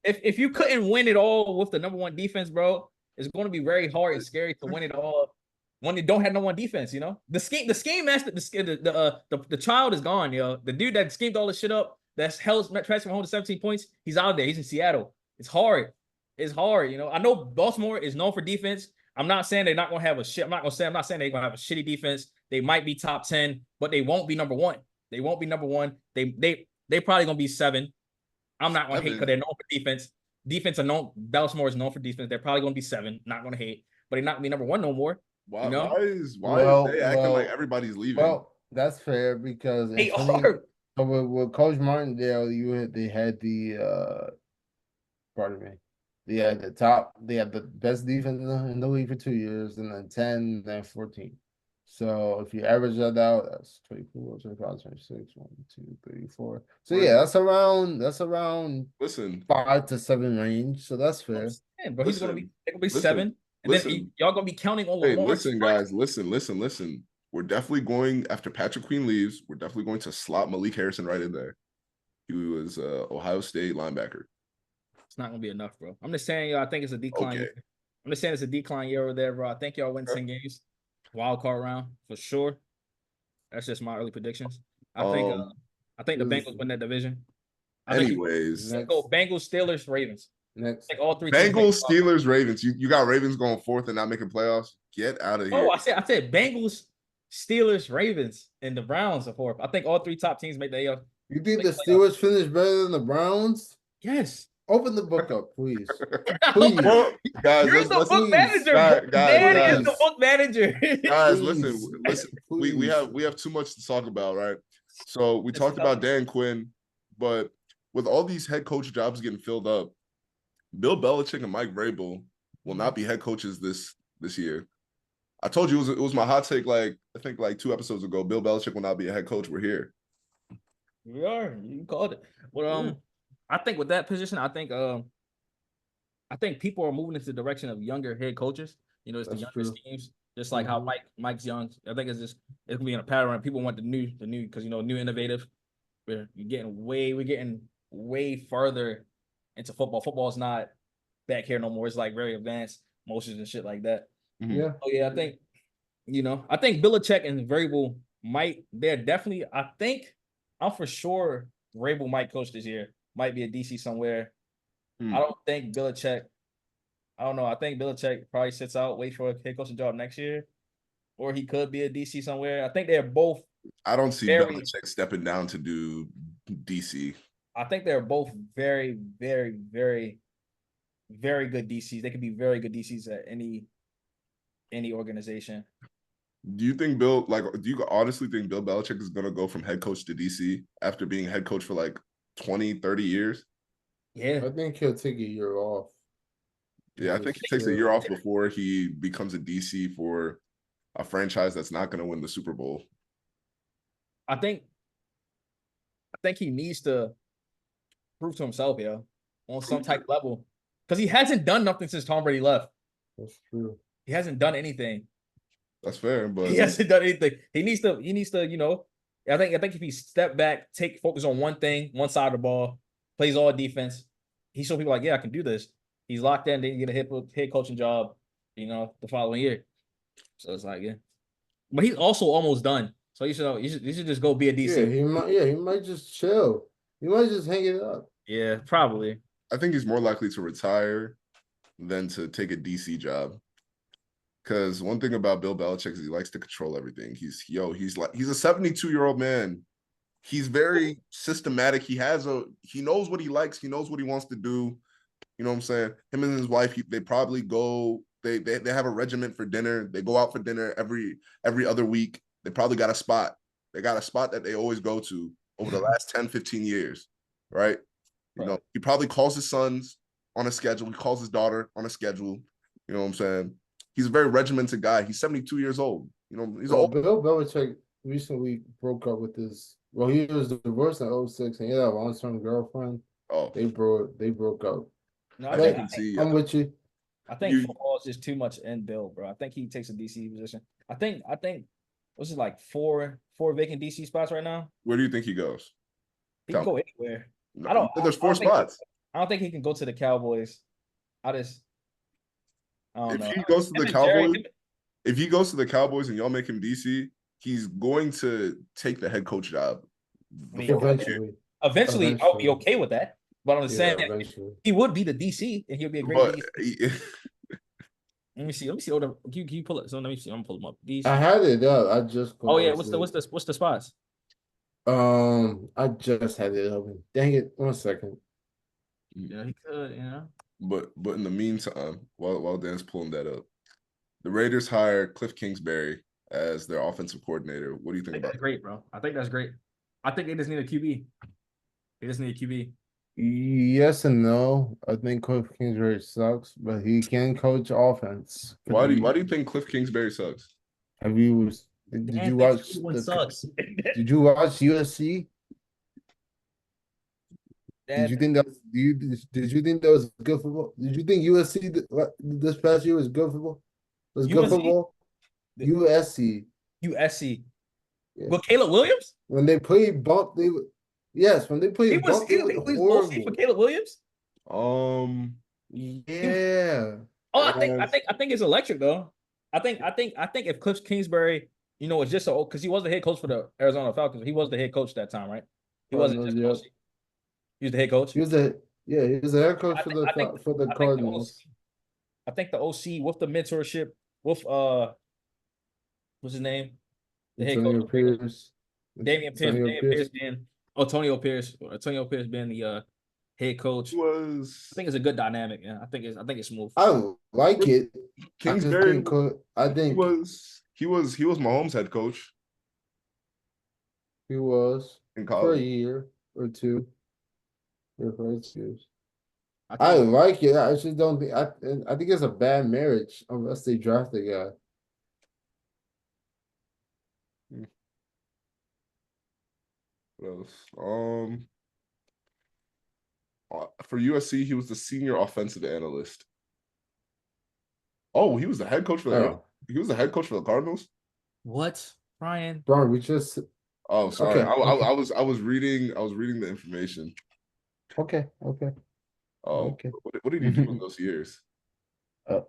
[SPEAKER 3] If you couldn't win it all with the number one defense, bro, it's going to be very hard and scary to win it all when you don't have no one defense. You know, the scheme master, the child is gone. Yo, the dude that schemed all this shit up, that's held transfer home to 17 points. He's out there. He's in Seattle. It's hard. You know, I know Baltimore is known for defense. I'm not saying they're not going to have a shit. I'm not saying they're going to have a shitty defense. They might be top 10, but they won't be number one. They probably going to be 7. I'm not gonna hate
[SPEAKER 1] 7.
[SPEAKER 3] because they're known for defense. Defense are known. Baltimore is known for defense. They're probably gonna be 7. Not gonna hate, but they're not gonna be number 1 no more.
[SPEAKER 1] Why?
[SPEAKER 3] You know,
[SPEAKER 1] Why is they acting like everybody's leaving?
[SPEAKER 2] Well, that's fair because
[SPEAKER 3] they
[SPEAKER 2] in 20,
[SPEAKER 3] are.
[SPEAKER 2] so with Coach Martindale, they had the pardon me. They had the best defense in the league for 2 years, and then 10, then 14. So if you average that out, that's 24, 25, 26, 1, 2, 3, 4. So yeah, that's around
[SPEAKER 1] Listen,
[SPEAKER 2] 5 to 7 range. So that's fair.
[SPEAKER 3] But he's gonna be 7, and then y'all gonna be counting on
[SPEAKER 1] Hey,
[SPEAKER 3] Lamar.
[SPEAKER 1] listen, guys, listen. We're definitely going after Patrick Queen leaves. We're definitely going to slot Malik Harrison right in there. He was Ohio State linebacker.
[SPEAKER 3] It's not gonna be enough, bro. I'm just saying, I think it's a decline.
[SPEAKER 1] Okay.
[SPEAKER 3] I'm just saying it's a decline year over there, bro. I think y'all win 10 games, wild card round for sure. That's just my early predictions. I think the Bengals win that division.
[SPEAKER 1] Anyways,
[SPEAKER 3] go Bengals, Steelers, Ravens.
[SPEAKER 2] Next,
[SPEAKER 3] Like all 3.
[SPEAKER 1] Bengals, Steelers, Ravens. You got Ravens going 4th and not making playoffs. Get out of here.
[SPEAKER 3] Oh, I said Bengals, Steelers, Ravens, and the Browns are 4th. I think all 3 top teams make the AFC.
[SPEAKER 2] You think the Steelers finish better than the Browns?
[SPEAKER 3] Yes.
[SPEAKER 2] Open the book up, please.
[SPEAKER 3] Please.
[SPEAKER 1] Well, guys,
[SPEAKER 3] You're the book manager.
[SPEAKER 1] Guys,
[SPEAKER 3] is the book manager.
[SPEAKER 1] Guys, listen. We have too much to talk about, right? So we talked about Dan Quinn, but with all these head coach jobs getting filled up, Bill Belichick and Mike Vrabel will not be head coaches this year. I told you it was my hot take. Like I think 2 episodes ago, Bill Belichick will not be a head coach. We're here.
[SPEAKER 3] We are. You called it. Well, I think with that position, I think people are moving into the direction of younger head coaches. You know, it's the younger schemes, just like how Mike's young. I think it's gonna be in a pattern. People want the new because new innovative. We're getting way further into football. Football is not back here no more. It's like very advanced motions and shit like that.
[SPEAKER 1] Mm-hmm.
[SPEAKER 2] Yeah.
[SPEAKER 3] Oh yeah, I think Belichick and Vrabel they're definitely. I'm for sure Vrabel might coach this year. Might be a DC somewhere. I don't think Belichick. I don't know. I think Belichick probably sits out, wait for a head coaching job next year, or he could be a DC somewhere. I think they're both.
[SPEAKER 1] I don't see Belichick stepping down to do DC.
[SPEAKER 3] I think they're both very, very, very, very good DCs. They could be very good DCs at any organization.
[SPEAKER 1] Do you honestly think Bill Belichick is going to go from head coach to DC after being head coach for 20, 30 years?
[SPEAKER 3] Yeah.
[SPEAKER 2] I think he'll take a year off.
[SPEAKER 1] Yeah, I think he takes a year off before he becomes a DC for a franchise that's not going to win the Super Bowl.
[SPEAKER 3] I think he needs to prove to himself, on some type of level. Because he hasn't done nothing since Tom Brady left.
[SPEAKER 2] That's true.
[SPEAKER 3] He hasn't done anything.
[SPEAKER 1] That's fair, but
[SPEAKER 3] he hasn't done anything. He needs to, I think if he step back, focus on one thing, one side of the ball, plays all defense, he show people I can do this. He's locked in, then you get a head coaching job, the following year. So it's but he's also almost done. So you should just go be a DC.
[SPEAKER 2] Yeah, he might just chill. He might just hang it up.
[SPEAKER 3] Yeah, probably.
[SPEAKER 1] I think he's more likely to retire than to take a DC job. Because one thing about Bill Belichick is he likes to control everything. He's a 72-year-old man. He's very systematic. He knows what he likes. He knows what he wants to do. You know what I'm saying? Him and his wife, they probably go. They have a regiment for dinner. They go out for dinner every other week. They probably got a spot. They got a spot that they always go to over the last 10, 15 years, right? He probably calls his sons on a schedule. He calls his daughter on a schedule. You know what I'm saying? He's a very regimented guy. He's 72 years old. He's old.
[SPEAKER 2] Bill Belichick recently broke up with his. Well, he was divorced in 2006, and he had a long-term girlfriend.
[SPEAKER 1] Oh,
[SPEAKER 2] they broke up.
[SPEAKER 3] No,
[SPEAKER 2] I'm with you.
[SPEAKER 3] I think football is just too much in Bill, bro. I think he takes a DC position. I think what's it like four vacant DC spots right now?
[SPEAKER 1] Where do you think he goes?
[SPEAKER 3] He can go anywhere.
[SPEAKER 1] No, there's 4 spots.
[SPEAKER 3] I don't think he can go to the Cowboys. I don't know.
[SPEAKER 1] If he goes to the Cowboys and y'all make him DC, he's going to take the head coach job.
[SPEAKER 3] Eventually, I'll be okay with that. But I'm just saying he would be the DC and he'll be a great DC. Let me see. Can you pull it? So let me see. I'm gonna pull them up.
[SPEAKER 2] I had it up. I just
[SPEAKER 3] pulled what's the spots?
[SPEAKER 2] I just had it open. Dang it. 1 second.
[SPEAKER 3] Yeah, he could. You know.
[SPEAKER 1] But in the meantime, while Dan's pulling that up, the Raiders hired Kliff Kingsbury as their offensive coordinator. What do you
[SPEAKER 3] I
[SPEAKER 1] think
[SPEAKER 3] think
[SPEAKER 1] about
[SPEAKER 3] that's great, bro. I think that's great. I think they just need a QB. They just need a QB.
[SPEAKER 2] Yes and no. I think Cliff Kingsbury sucks, but he can coach offense.
[SPEAKER 1] that? Why do you think Kliff Kingsbury sucks?
[SPEAKER 2] Have you did
[SPEAKER 3] Dan
[SPEAKER 2] you
[SPEAKER 3] thinks
[SPEAKER 2] watch
[SPEAKER 3] everyone
[SPEAKER 2] the
[SPEAKER 3] sucks.
[SPEAKER 2] did you watch USC?
[SPEAKER 3] Dan,
[SPEAKER 2] Did you think that was good football? Did you think USC this past year was good football? Was good
[SPEAKER 3] USC?
[SPEAKER 2] football? USC.
[SPEAKER 3] USC.
[SPEAKER 2] Yeah.
[SPEAKER 3] But Caleb Williams?
[SPEAKER 2] When they played bump, when they
[SPEAKER 3] He
[SPEAKER 2] played
[SPEAKER 3] was
[SPEAKER 2] bump,
[SPEAKER 3] he,
[SPEAKER 2] they
[SPEAKER 3] he
[SPEAKER 2] were
[SPEAKER 3] was mostly for
[SPEAKER 2] horrible.
[SPEAKER 3] Caleb Williams.
[SPEAKER 2] Yeah.
[SPEAKER 3] Oh, I think it's electric though. I think if Kliff Kingsbury, was just because he was the head coach for the Arizona Falcons. He was the head coach that time, right? He wasn't just
[SPEAKER 2] Yeah.
[SPEAKER 3] coach. He was the head coach.
[SPEAKER 2] He was the head coach for
[SPEAKER 3] I think
[SPEAKER 2] the Cardinals.
[SPEAKER 3] I think the OC with the mentorship with what's his name? The head
[SPEAKER 2] Antonio
[SPEAKER 3] coach.
[SPEAKER 2] Pierce.
[SPEAKER 3] Damian Pierce being Antonio Pierce being the head coach. I think it's a good dynamic. Yeah, I think it's smooth.
[SPEAKER 2] I like it.
[SPEAKER 1] Kingsbury.
[SPEAKER 2] I think
[SPEAKER 1] he was Mahomes' head coach
[SPEAKER 2] he was
[SPEAKER 1] in
[SPEAKER 2] for a
[SPEAKER 1] college.
[SPEAKER 2] year or two. Yeah, for years.
[SPEAKER 3] I
[SPEAKER 2] I
[SPEAKER 3] think
[SPEAKER 2] like it. I just don't think I think it's a bad marriage unless they draft a guy.
[SPEAKER 1] What else? For USC, he was the senior offensive analyst. Oh, he was the head coach for he was the head coach for the Cardinals.
[SPEAKER 3] what, Brian?
[SPEAKER 2] Bro, we just
[SPEAKER 1] Oh, sorry.
[SPEAKER 2] Okay,
[SPEAKER 1] I was reading the information.
[SPEAKER 2] okay.
[SPEAKER 1] Oh,
[SPEAKER 2] Okay.
[SPEAKER 1] What did he do in those years?
[SPEAKER 2] Go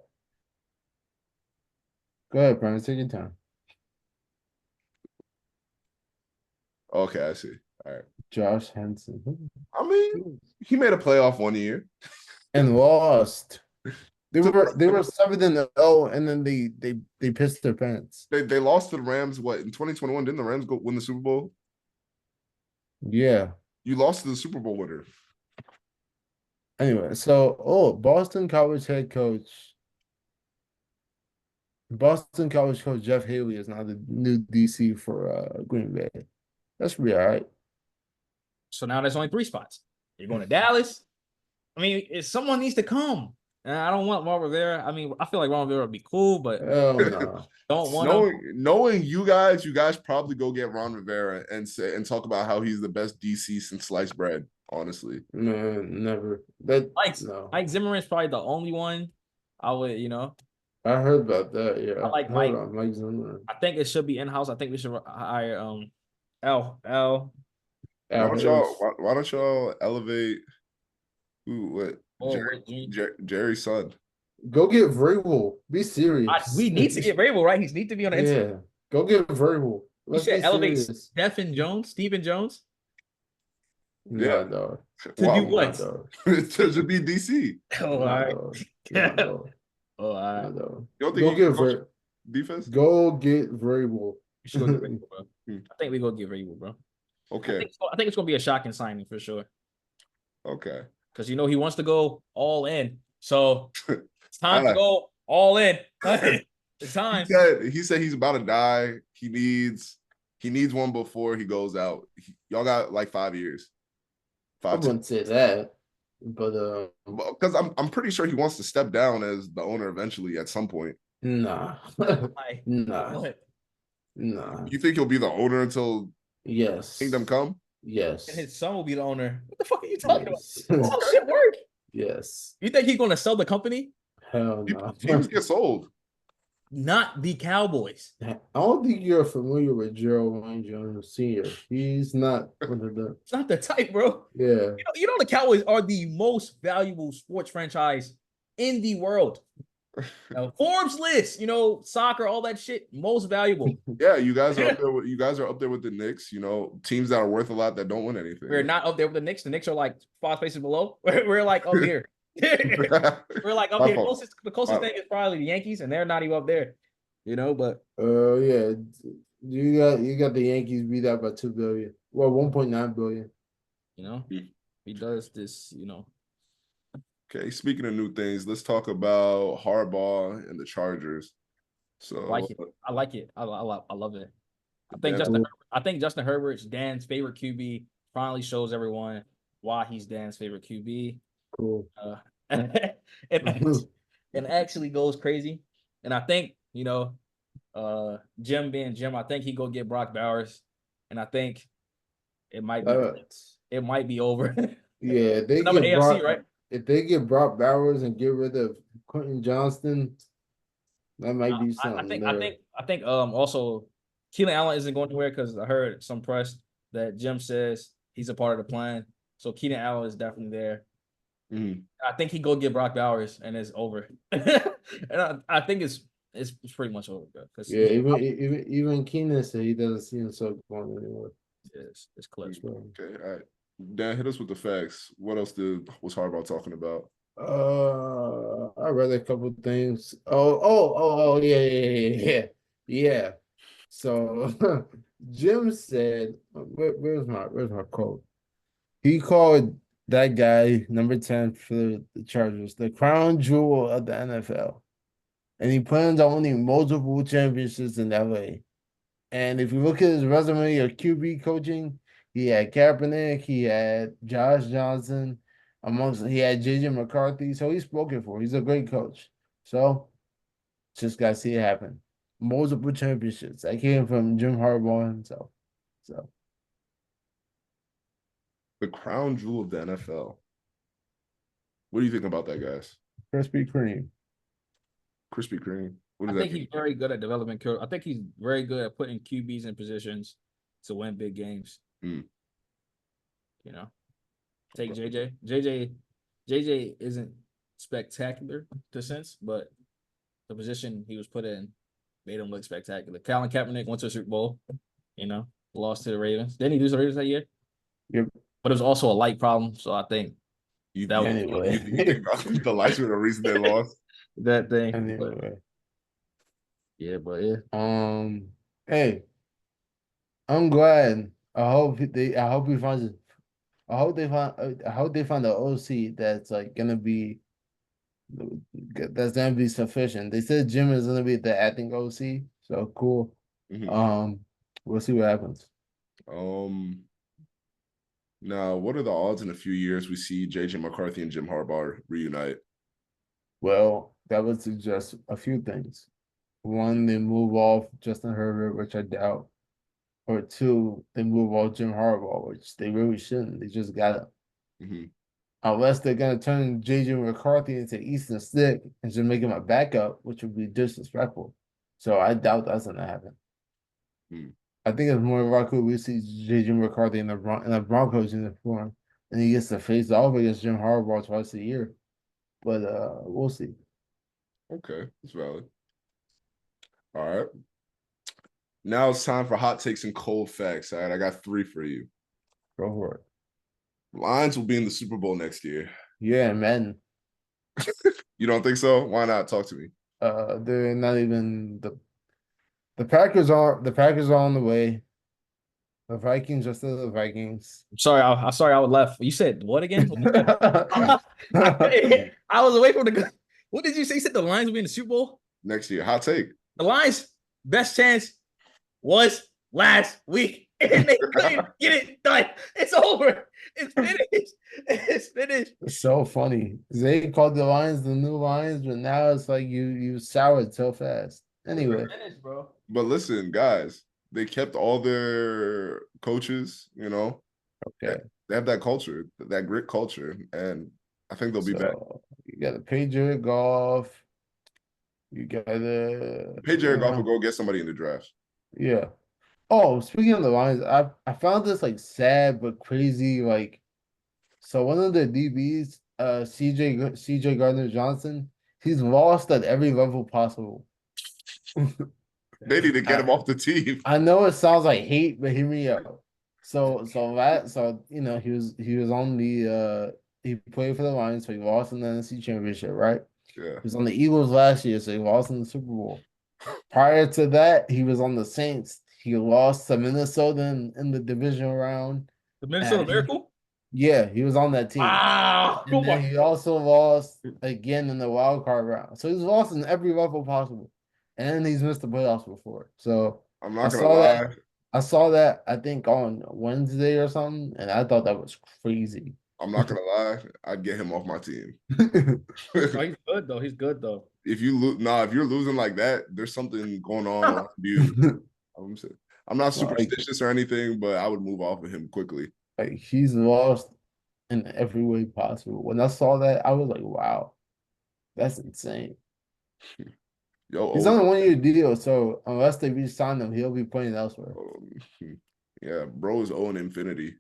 [SPEAKER 2] ahead, Brian. Take your time.
[SPEAKER 1] Okay, I see. All right.
[SPEAKER 2] Josh Henson.
[SPEAKER 1] I mean, he made a playoff one year
[SPEAKER 2] And lost. They were 7-0, and then they pissed their pants.
[SPEAKER 1] They lost to the Rams. What, in 2021? Didn't the Rams go win the Super Bowl?
[SPEAKER 2] Yeah.
[SPEAKER 1] You lost to the Super Bowl winner.
[SPEAKER 2] Anyway, so Boston College coach Jeff Haley is now the new DC for Green Bay. That should be all right.
[SPEAKER 3] So now there's only 3 spots. You're going to Dallas. I mean, if someone needs to come. And I don't want Ron Rivera. I mean, I feel like Ron Rivera would be cool, but
[SPEAKER 2] no.
[SPEAKER 3] Don't want
[SPEAKER 1] knowing you guys probably go get Ron Rivera and talk about how he's the best DC since sliced bread. Honestly,
[SPEAKER 2] no, never.
[SPEAKER 3] Mike Zimmerman's probably the only one I would,
[SPEAKER 2] I heard about that. Yeah,
[SPEAKER 3] I like
[SPEAKER 2] Mike
[SPEAKER 3] Zimmerman. I think it should be in house. I think we should hire Al.
[SPEAKER 1] Why don't y'all elevate Jerry's son?
[SPEAKER 2] Go get Vrabel. Be serious.
[SPEAKER 3] We need to get Vrabel, right? He needs to be on the inside.
[SPEAKER 2] Yeah, go get Vrabel.
[SPEAKER 3] You said elevate Stephen Jones.
[SPEAKER 1] Yeah,
[SPEAKER 2] dog.
[SPEAKER 3] To do what?
[SPEAKER 1] To be DC.
[SPEAKER 3] Oh, all right.
[SPEAKER 2] Oh,
[SPEAKER 3] all right.
[SPEAKER 1] You don't think
[SPEAKER 2] go get
[SPEAKER 1] defense?
[SPEAKER 2] Go get Vrabel.
[SPEAKER 3] You should go get Vrabel, bro. I think we go get Vrabel, bro.
[SPEAKER 1] Okay.
[SPEAKER 3] I think it's gonna be a shocking signing for sure.
[SPEAKER 1] Okay.
[SPEAKER 3] Because he wants to go all in. So it's time to go all in. It's time.
[SPEAKER 1] He said he's about to die. He needs one before he goes out. Y'all got like 5 years.
[SPEAKER 2] I wouldn't say that, but
[SPEAKER 1] because I'm pretty sure he wants to step down as the owner eventually at some point.
[SPEAKER 2] Nah.
[SPEAKER 3] Nah.
[SPEAKER 1] You think he'll be the owner until Kingdom Come?
[SPEAKER 2] Yes.
[SPEAKER 3] And his son will be the owner. What the fuck are you talking about? How shit work?
[SPEAKER 2] Yes.
[SPEAKER 3] You think he's gonna sell the company?
[SPEAKER 2] Hell no.
[SPEAKER 1] Teams get sold.
[SPEAKER 3] Not the Cowboys.
[SPEAKER 2] I don't think you're familiar with Gerald Wayne Jones Sr. He's not one of the.
[SPEAKER 3] It's not the type, bro.
[SPEAKER 2] Yeah.
[SPEAKER 3] You know the Cowboys are the most valuable sports franchise in the world. Forbes list, soccer, all that shit, most valuable.
[SPEAKER 1] Yeah, you guys are up there with the Knicks. Teams that are worth a lot that don't win anything.
[SPEAKER 3] We're not up there with the Knicks. The Knicks are like 5 spaces below. We're like up here. We're like up here. The closest thing is probably the Yankees, and they're not even up there. But
[SPEAKER 2] yeah, you got the Yankees beat out by $2 billion. Well, $1.9 billion.
[SPEAKER 3] He does this.
[SPEAKER 1] Okay, speaking of new things, let's talk about Harbaugh and the Chargers. So
[SPEAKER 3] I like it. I like it. I love it.
[SPEAKER 1] Dan,
[SPEAKER 3] I think Justin Herbert's Dan's favorite QB finally shows everyone why he's Dan's favorite QB.
[SPEAKER 2] Cool.
[SPEAKER 3] And it actually goes crazy. And I think, Jim being Jim, I think he go get Brock Bowers. And I think it might be over.
[SPEAKER 2] Yeah, they
[SPEAKER 3] Number
[SPEAKER 2] get
[SPEAKER 3] AFC,
[SPEAKER 2] Brock,
[SPEAKER 3] right?
[SPEAKER 2] if they get Brock Bowers and get rid of Quentin Johnston, that might be something there.
[SPEAKER 3] I think also Keelan Allen isn't going anywhere because I heard some press that Jim says he's a part of the plan. So Keelan Allen is definitely there. I think he go get Brock Bowers and it's over. And I think it's pretty much over, bro.
[SPEAKER 2] Yeah, even Keenan said he doesn't see himself going anywhere.
[SPEAKER 3] It's close.
[SPEAKER 1] Okay, all right. Dan, hit us with the facts. What else was Harbaugh talking about?
[SPEAKER 2] I read a couple things. Oh, yeah. So Jim said, where's my quote? He called that guy number 10 for the Chargers, the crown jewel of the NFL. And he plans on winning multiple championships in LA. And if you look at his resume of QB coaching, he had Kaepernick, he had Josh Johnson, he had JJ McCarthy. So he's spoken for. He's a great coach. So just gotta see it happen. Multiple championships. That came from Jim Harbaugh himself. So
[SPEAKER 1] The crown jewel of the NFL. What do you think about that, guys?
[SPEAKER 2] Krispy Kreme.
[SPEAKER 1] Krispy Kreme.
[SPEAKER 3] I think he's very good at development. I think he's very good at putting QBs in positions to win big games. Take JJ. JJ isn't spectacular to sense, but the position he was put in made him look spectacular. Colin Kaepernick went to a Super Bowl, lost to the Ravens. Didn't he lose the Ravens that year?
[SPEAKER 2] Yep.
[SPEAKER 3] But it was also a light problem, so I think
[SPEAKER 1] you think about the lights were the reason they lost?
[SPEAKER 3] That thing.
[SPEAKER 2] Anyway.
[SPEAKER 3] Yeah.
[SPEAKER 2] Hey, I'm glad. I hope they find the OC that's gonna be sufficient. They said Jim is gonna be the acting OC, so cool. We'll see what happens.
[SPEAKER 1] Now, what are the odds in a few years we see JJ McCarthy and Jim Harbaugh reunite?
[SPEAKER 2] Well, that would suggest a few things. One, they move off Justin Herbert, which I doubt. Or two, they move off Jim Harbaugh, which they really shouldn't. They just got him. Unless they're going to turn J.J. McCarthy into Easton Stick and just make him a backup, which would be disrespectful. So I doubt that's going to happen. I think it's more likely we see J.J. McCarthy in the Broncos uniform, and he gets to face off against Jim Harbaugh twice a year. But we'll see.
[SPEAKER 1] Okay, that's valid. All right. Now it's time for hot takes and cold facts. All right, I got 3 for you.
[SPEAKER 2] Go for it.
[SPEAKER 1] Lions will be in the Super Bowl next year.
[SPEAKER 2] Yeah, man.
[SPEAKER 1] You don't think so? Why not? Talk to me.
[SPEAKER 2] They're not even the Packers are on the way. The Vikings are still the Vikings.
[SPEAKER 3] I'm sorry, I was left. You said what again? I was away from the. What did you say? You said the Lions will be in the Super Bowl
[SPEAKER 1] next year. Hot take.
[SPEAKER 3] The Lions' best chance was last week, and they couldn't get it done. It's over. It's finished. It's finished.
[SPEAKER 2] It's so funny. They called the Lions the new Lions, but now it's like you soured so fast. Anyway,
[SPEAKER 3] finished, bro.
[SPEAKER 1] But listen, guys, they kept all their coaches.
[SPEAKER 2] Okay.
[SPEAKER 1] They have that culture, that grit culture, and I think they'll be back.
[SPEAKER 2] You got to pay Jared Goff. You got to
[SPEAKER 1] pay Jared Goff and go get somebody in the draft.
[SPEAKER 2] Yeah. Oh, speaking of the Lions, I found this sad but crazy. So one of the DBs, CJ Gardner-Johnson, he's lost at every level possible.
[SPEAKER 1] They need to get him off the team.
[SPEAKER 2] I know it sounds like hate, but hear me out. So he was on he played for the Lions, so he lost in the NFC Championship, right?
[SPEAKER 1] Yeah.
[SPEAKER 2] He was on the Eagles last year, so he lost in the Super Bowl. Prior to that, he was on the Saints. He lost to Minnesota in the divisional round.
[SPEAKER 3] The Minnesota Miracle?
[SPEAKER 2] Yeah, he was on that team.
[SPEAKER 3] Wow.
[SPEAKER 2] And then he also lost again in the wild card round. So he's lost in every level possible. And he's missed the playoffs before. So
[SPEAKER 1] I'm
[SPEAKER 2] I
[SPEAKER 1] not gonna
[SPEAKER 2] saw
[SPEAKER 1] lie.
[SPEAKER 2] that. I saw that I think on Wednesday or something, and I thought that was crazy.
[SPEAKER 1] I'm not gonna lie. I'd get him off my team.
[SPEAKER 3] Oh, he's good though. He's good though.
[SPEAKER 1] If you're losing like that, there's something going on you. I'm not superstitious or anything, but I would move off of him quickly.
[SPEAKER 2] Like he's lost in every way possible. When I saw that, I was like, wow, that's insane.
[SPEAKER 1] Yo,
[SPEAKER 2] He's on a 1-year deal, so unless they re-sign him, he'll be playing elsewhere.
[SPEAKER 1] Yeah, bro is owing infinity.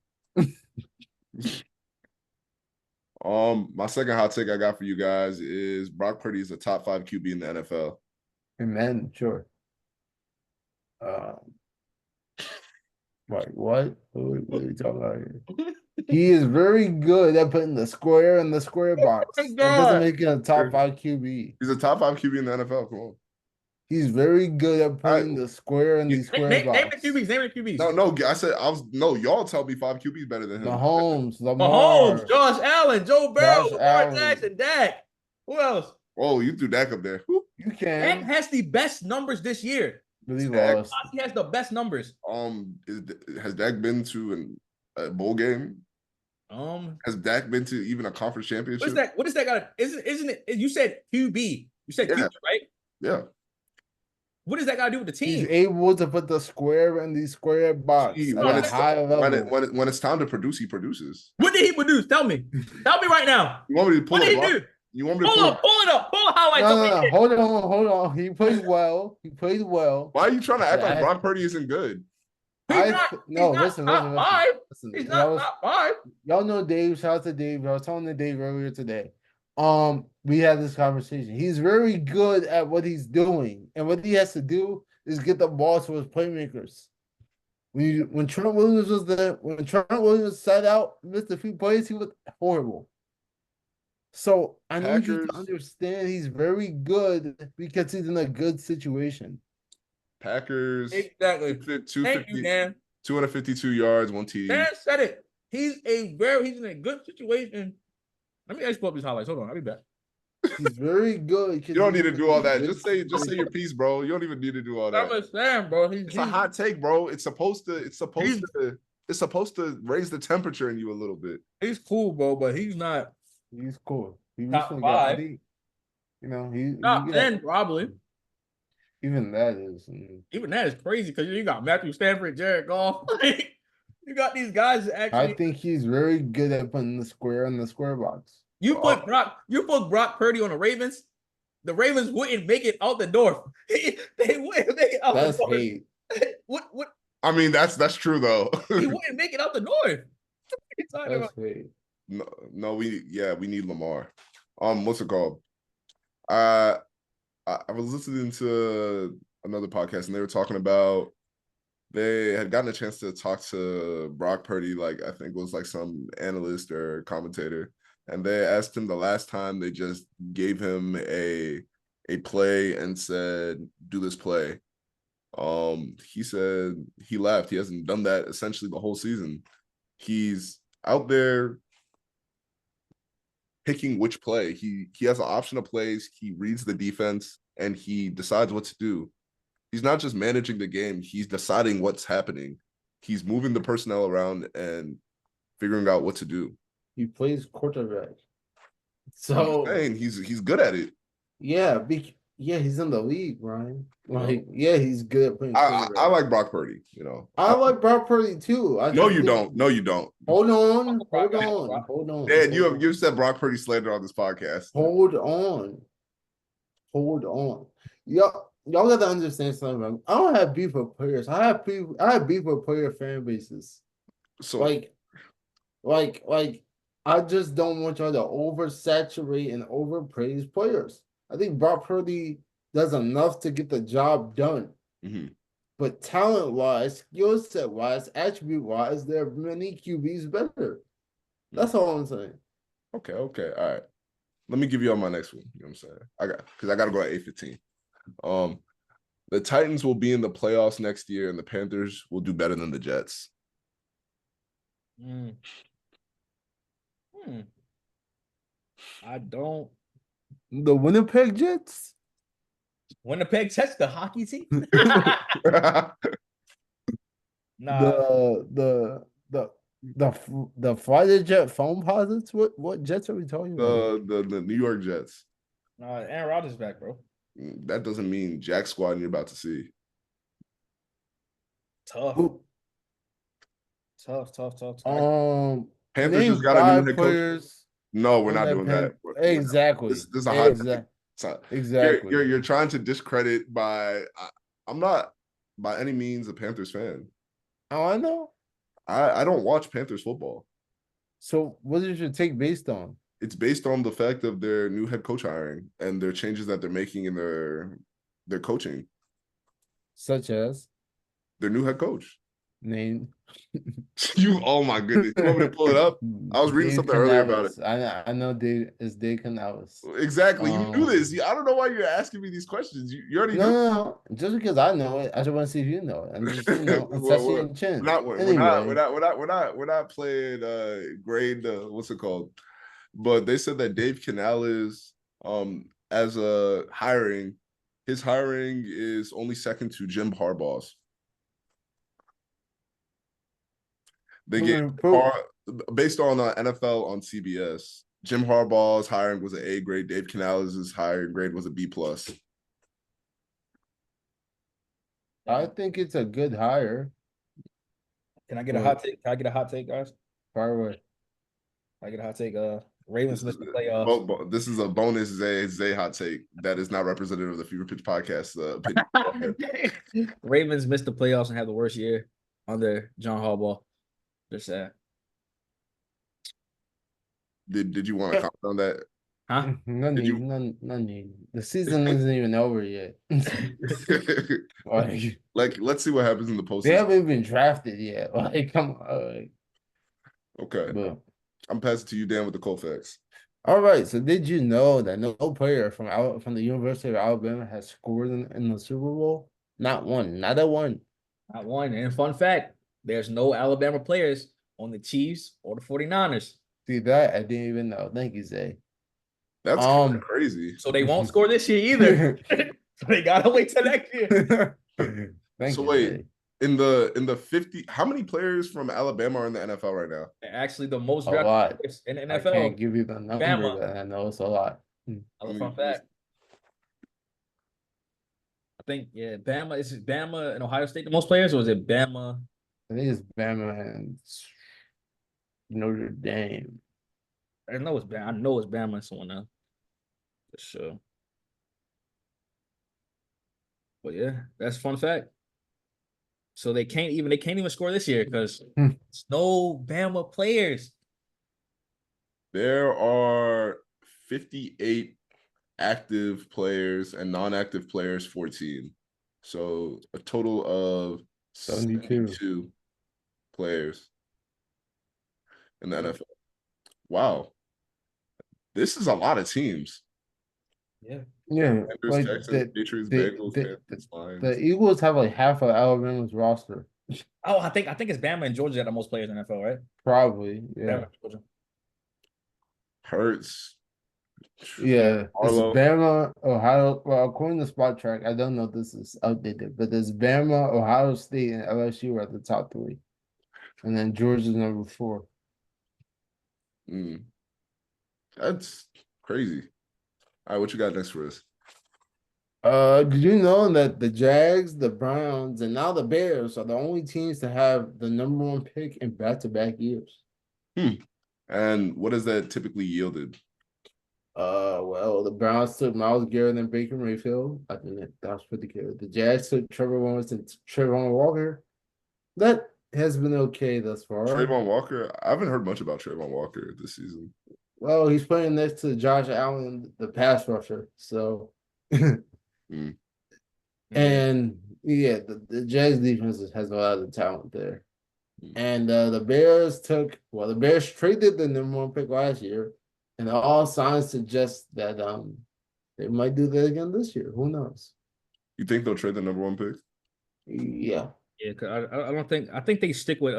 [SPEAKER 1] My second hot take I got for you guys is Brock Purdy is a top 5 QB in the NFL.
[SPEAKER 2] Amen. Sure. Like what? What are we talking about here? He is very good at putting the square in the square box. That doesn't make him a top 5 QB.
[SPEAKER 1] He's a top 5 QB in the NFL. Come on.
[SPEAKER 2] He's very good at putting the square in the square box.
[SPEAKER 3] Name the QBs. Name the QBs.
[SPEAKER 1] No, y'all tell me 5 QBs better than him.
[SPEAKER 2] Mahomes, Lamar,
[SPEAKER 3] Josh Allen, Joe Burrow, Lamar Jackson, Dak. Who else?
[SPEAKER 1] Oh, you threw Dak up there.
[SPEAKER 2] You can.
[SPEAKER 3] Dak has the best numbers this year.
[SPEAKER 2] But he lost.
[SPEAKER 3] He has the best numbers.
[SPEAKER 1] Has Dak been to a bowl game? Has Dak been to even a conference championship?
[SPEAKER 3] What is that got? Isn't it? You said QB. You said QB, right?
[SPEAKER 1] Yeah.
[SPEAKER 3] What does that got to do with the team?
[SPEAKER 2] He's able to put the square in the square box at a high level.
[SPEAKER 1] When it's time to produce, he produces.
[SPEAKER 3] What did he produce? Tell me. Tell me right now.
[SPEAKER 1] You want me to pull
[SPEAKER 3] what did he do?
[SPEAKER 1] You want me to
[SPEAKER 3] pull it up. Pull highlights.
[SPEAKER 2] No. Hold on. He played well.
[SPEAKER 1] Why are you trying to act like Brock Purdy isn't good?
[SPEAKER 2] Listen.
[SPEAKER 3] He's not top 5.
[SPEAKER 2] Y'all know Dave. Shout out to Dave. I was talking to Dave earlier today. We had this conversation. He's very good at what he's doing, and what he has to do is get the ball to his playmakers. When Trent Williams was there, when Trent Williams sat out, missed a few plays, he was horrible. So I need you to understand he's very good because he's in a good situation.
[SPEAKER 1] Packers
[SPEAKER 3] exactly.
[SPEAKER 1] 252 yards, 1 TD.
[SPEAKER 3] Dan said it. He's in a good situation. Let me export these highlights. Hold on, I'll be back.
[SPEAKER 2] He's very good.
[SPEAKER 1] You don't need to do all that. Just say your piece, bro. You don't even need to do all that.
[SPEAKER 3] I'm saying, bro.
[SPEAKER 1] It's a hot take, bro. It's supposed to raise the temperature in you a little bit.
[SPEAKER 3] He's cool, bro, but he's not.
[SPEAKER 2] He's cool. He
[SPEAKER 3] top 5.
[SPEAKER 2] You know, he
[SPEAKER 3] top 10 probably.
[SPEAKER 2] Even that is
[SPEAKER 3] crazy because you got Matthew Stafford, Jared Goff. You got these guys that actually.
[SPEAKER 2] I think he's very good at putting the square in the square box.
[SPEAKER 3] You put Brock Purdy on the Ravens. The Ravens wouldn't make it out the door. They wouldn't make it out the door.
[SPEAKER 2] Hate.
[SPEAKER 3] What?
[SPEAKER 1] I mean, that's true though.
[SPEAKER 3] He wouldn't make it out the door.
[SPEAKER 2] That's hate.
[SPEAKER 1] No, we need Lamar. What's it called? I was listening to another podcast and they were talking about they had gotten a chance to talk to Brock Purdy, like I think it was like some analyst or commentator, and they asked him the last time they just gave him a play and said, "Do this play." He said he left. He hasn't done that essentially the whole season. He's out there picking which play. He has an option of plays. He reads the defense and he decides what to do. He's not just managing the game. He's deciding what's happening. He's moving the personnel around and figuring out what to do.
[SPEAKER 2] He plays quarterback. So
[SPEAKER 1] I'm saying he's good at it.
[SPEAKER 2] Yeah, he's in the league, Ryan. He's good at playing quarterback.
[SPEAKER 1] I like Brock Purdy, you know.
[SPEAKER 2] I like Brock Purdy too.
[SPEAKER 1] No, you don't.
[SPEAKER 2] Hold on.
[SPEAKER 1] Dan, you've said Brock Purdy slander on this podcast.
[SPEAKER 2] Hold on. Y'all got to understand something. I don't have beef with players. I have beef with player fan bases.
[SPEAKER 1] So
[SPEAKER 2] like I just don't want y'all to oversaturate and overpraise players. I think Brock Purdy does enough to get the job done.
[SPEAKER 1] Mm-hmm.
[SPEAKER 2] But talent-wise, skill set-wise, attribute-wise, there are many QBs better. That's all I'm saying.
[SPEAKER 1] Okay. All right. Let me give you all my next one. You know what I'm saying? I got to go at 8:15. The Titans will be in the playoffs next year, and the Panthers will do better than the Jets.
[SPEAKER 3] I don't.
[SPEAKER 2] The Winnipeg Jets.
[SPEAKER 3] Winnipeg Jets, the hockey team. Nah,
[SPEAKER 2] The fighter jet foam posits. What Jets are we talking about?
[SPEAKER 1] the New York Jets.
[SPEAKER 3] nah. Aaron Rodgers back, bro.
[SPEAKER 1] That doesn't mean Jack squad you're about to see.
[SPEAKER 3] Tough.
[SPEAKER 2] Ooh.
[SPEAKER 3] Tough.
[SPEAKER 1] Panthers
[SPEAKER 2] Name
[SPEAKER 1] just got a new
[SPEAKER 2] 5
[SPEAKER 1] head coach.
[SPEAKER 2] players.
[SPEAKER 1] No, we're
[SPEAKER 2] on
[SPEAKER 1] not
[SPEAKER 2] that
[SPEAKER 1] doing that.
[SPEAKER 2] Exactly.
[SPEAKER 1] This is a hot take.
[SPEAKER 2] Exactly.
[SPEAKER 1] You're trying to discredit by. I'm not by any means a Panthers fan.
[SPEAKER 2] Oh, I know.
[SPEAKER 1] I don't watch Panthers football.
[SPEAKER 2] So what is your take based on?
[SPEAKER 1] It's based on the fact of their new head coach hiring and their changes that they're making in their coaching.
[SPEAKER 2] Such as
[SPEAKER 1] Their new head coach.
[SPEAKER 2] name.
[SPEAKER 1] Oh my goodness. You want me to pull it up? I was reading
[SPEAKER 2] Dave
[SPEAKER 1] something earlier about it.
[SPEAKER 2] I know Dave is Dave Canales.
[SPEAKER 1] Exactly. You knew this. I don't know why you're asking me these questions. You already knew.
[SPEAKER 2] No. Just because I know it, I just want to see if you know it. And just assessing chin.
[SPEAKER 1] We're not playing grade what's it called? But they said that Dave Canales as a hiring, his hiring is only second to Jim Harbaugh's. They gave based on NFL on CBS. Jim Harbaugh's hiring was an A grade. Dave Canales' hiring grade was a B plus.
[SPEAKER 2] I think it's a good hire.
[SPEAKER 3] Can I get a hot take? Can I get a hot take, guys?
[SPEAKER 2] Far away.
[SPEAKER 3] I get a hot take. Ravens missed the playoffs.
[SPEAKER 1] This is a bonus Zay hot take that is not representative of the Fever Pitch podcast.
[SPEAKER 3] Ravens missed the playoffs and had the worst year under John Harbaugh. Just that.
[SPEAKER 1] Did you want to comment on that?
[SPEAKER 3] Huh?
[SPEAKER 2] None need. The season isn't even over yet.
[SPEAKER 1] Like, let's see what happens in the postseason.
[SPEAKER 2] They haven't even drafted yet. Like, come on.
[SPEAKER 1] Okay.
[SPEAKER 2] But,
[SPEAKER 1] I'm passing to you, Dan, with the Colfax.
[SPEAKER 2] all right. So, did you know that no player from the University of Alabama has scored in the Super Bowl? Not one. Not a one.
[SPEAKER 3] Not one. And fun fact, there's no Alabama players on the Chiefs or the 49ers.
[SPEAKER 2] See that? I didn't even know. Thank you, Zay.
[SPEAKER 1] That's kind of crazy.
[SPEAKER 3] So they won't score this year either. So they gotta wait till next year.
[SPEAKER 1] So wait, in the 50, how many players from Alabama are in the NFL right now?
[SPEAKER 3] Actually, the most
[SPEAKER 2] drafted
[SPEAKER 3] players in the NFL.
[SPEAKER 2] I can't give you the number,
[SPEAKER 3] Bama.
[SPEAKER 2] but I know it's a lot.
[SPEAKER 3] Other fun fact. I think Bama. Is it Bama and Ohio State the most players, or is it Bama?
[SPEAKER 2] I think it's Bama and Notre Dame.
[SPEAKER 3] I know it's Bama and someone else. For sure. But yeah, that's a fun fact. So they can't even score this year because it's no Bama players.
[SPEAKER 1] There are 58 active players and non-active players 14. So a total of 72 players in the NFL. Wow. This is a lot of teams.
[SPEAKER 3] Yeah.
[SPEAKER 2] Yeah.
[SPEAKER 1] Panthers,
[SPEAKER 2] Like
[SPEAKER 1] Texans, Patriots, Bengals, Panthers, Lions.
[SPEAKER 2] The Eagles have like half of Alabama's roster.
[SPEAKER 3] Oh, I think it's Bama and Georgia that are the most players in the NFL, right?
[SPEAKER 2] Probably. Yeah.
[SPEAKER 1] Hurts.
[SPEAKER 2] Yeah. It's Bama, Ohio. Well, according to Spot Track, I don't know if this is outdated, but there's Bama, Ohio State, and LSU are the top 3. And then Georgia's number 4.
[SPEAKER 1] That's crazy. All right, what you got next for us?
[SPEAKER 2] Did you know that the Jags, the Browns, and now the Bears are the only teams to have the number 1 pick in back-to-back years?
[SPEAKER 1] And what has that typically yielded?
[SPEAKER 2] Well, the Browns took Myles Garrett and Baker Mayfield. I think that was pretty good. The Jags took Trevor Lawrence and Trayvon Walker. That has been okay thus far.
[SPEAKER 1] Trayvon Walker? I haven't heard much about Trayvon Walker this season.
[SPEAKER 2] Well, he's playing next to Josh Allen, the pass rusher. So, and yeah, the Jags defense has a lot of talent there. And the Bears traded the number 1 pick last year, and all signs suggest that they might do that again this year. Who knows?
[SPEAKER 1] You think they'll trade the number 1 pick?
[SPEAKER 2] Yeah.
[SPEAKER 3] Yeah, cause I don't think they stick with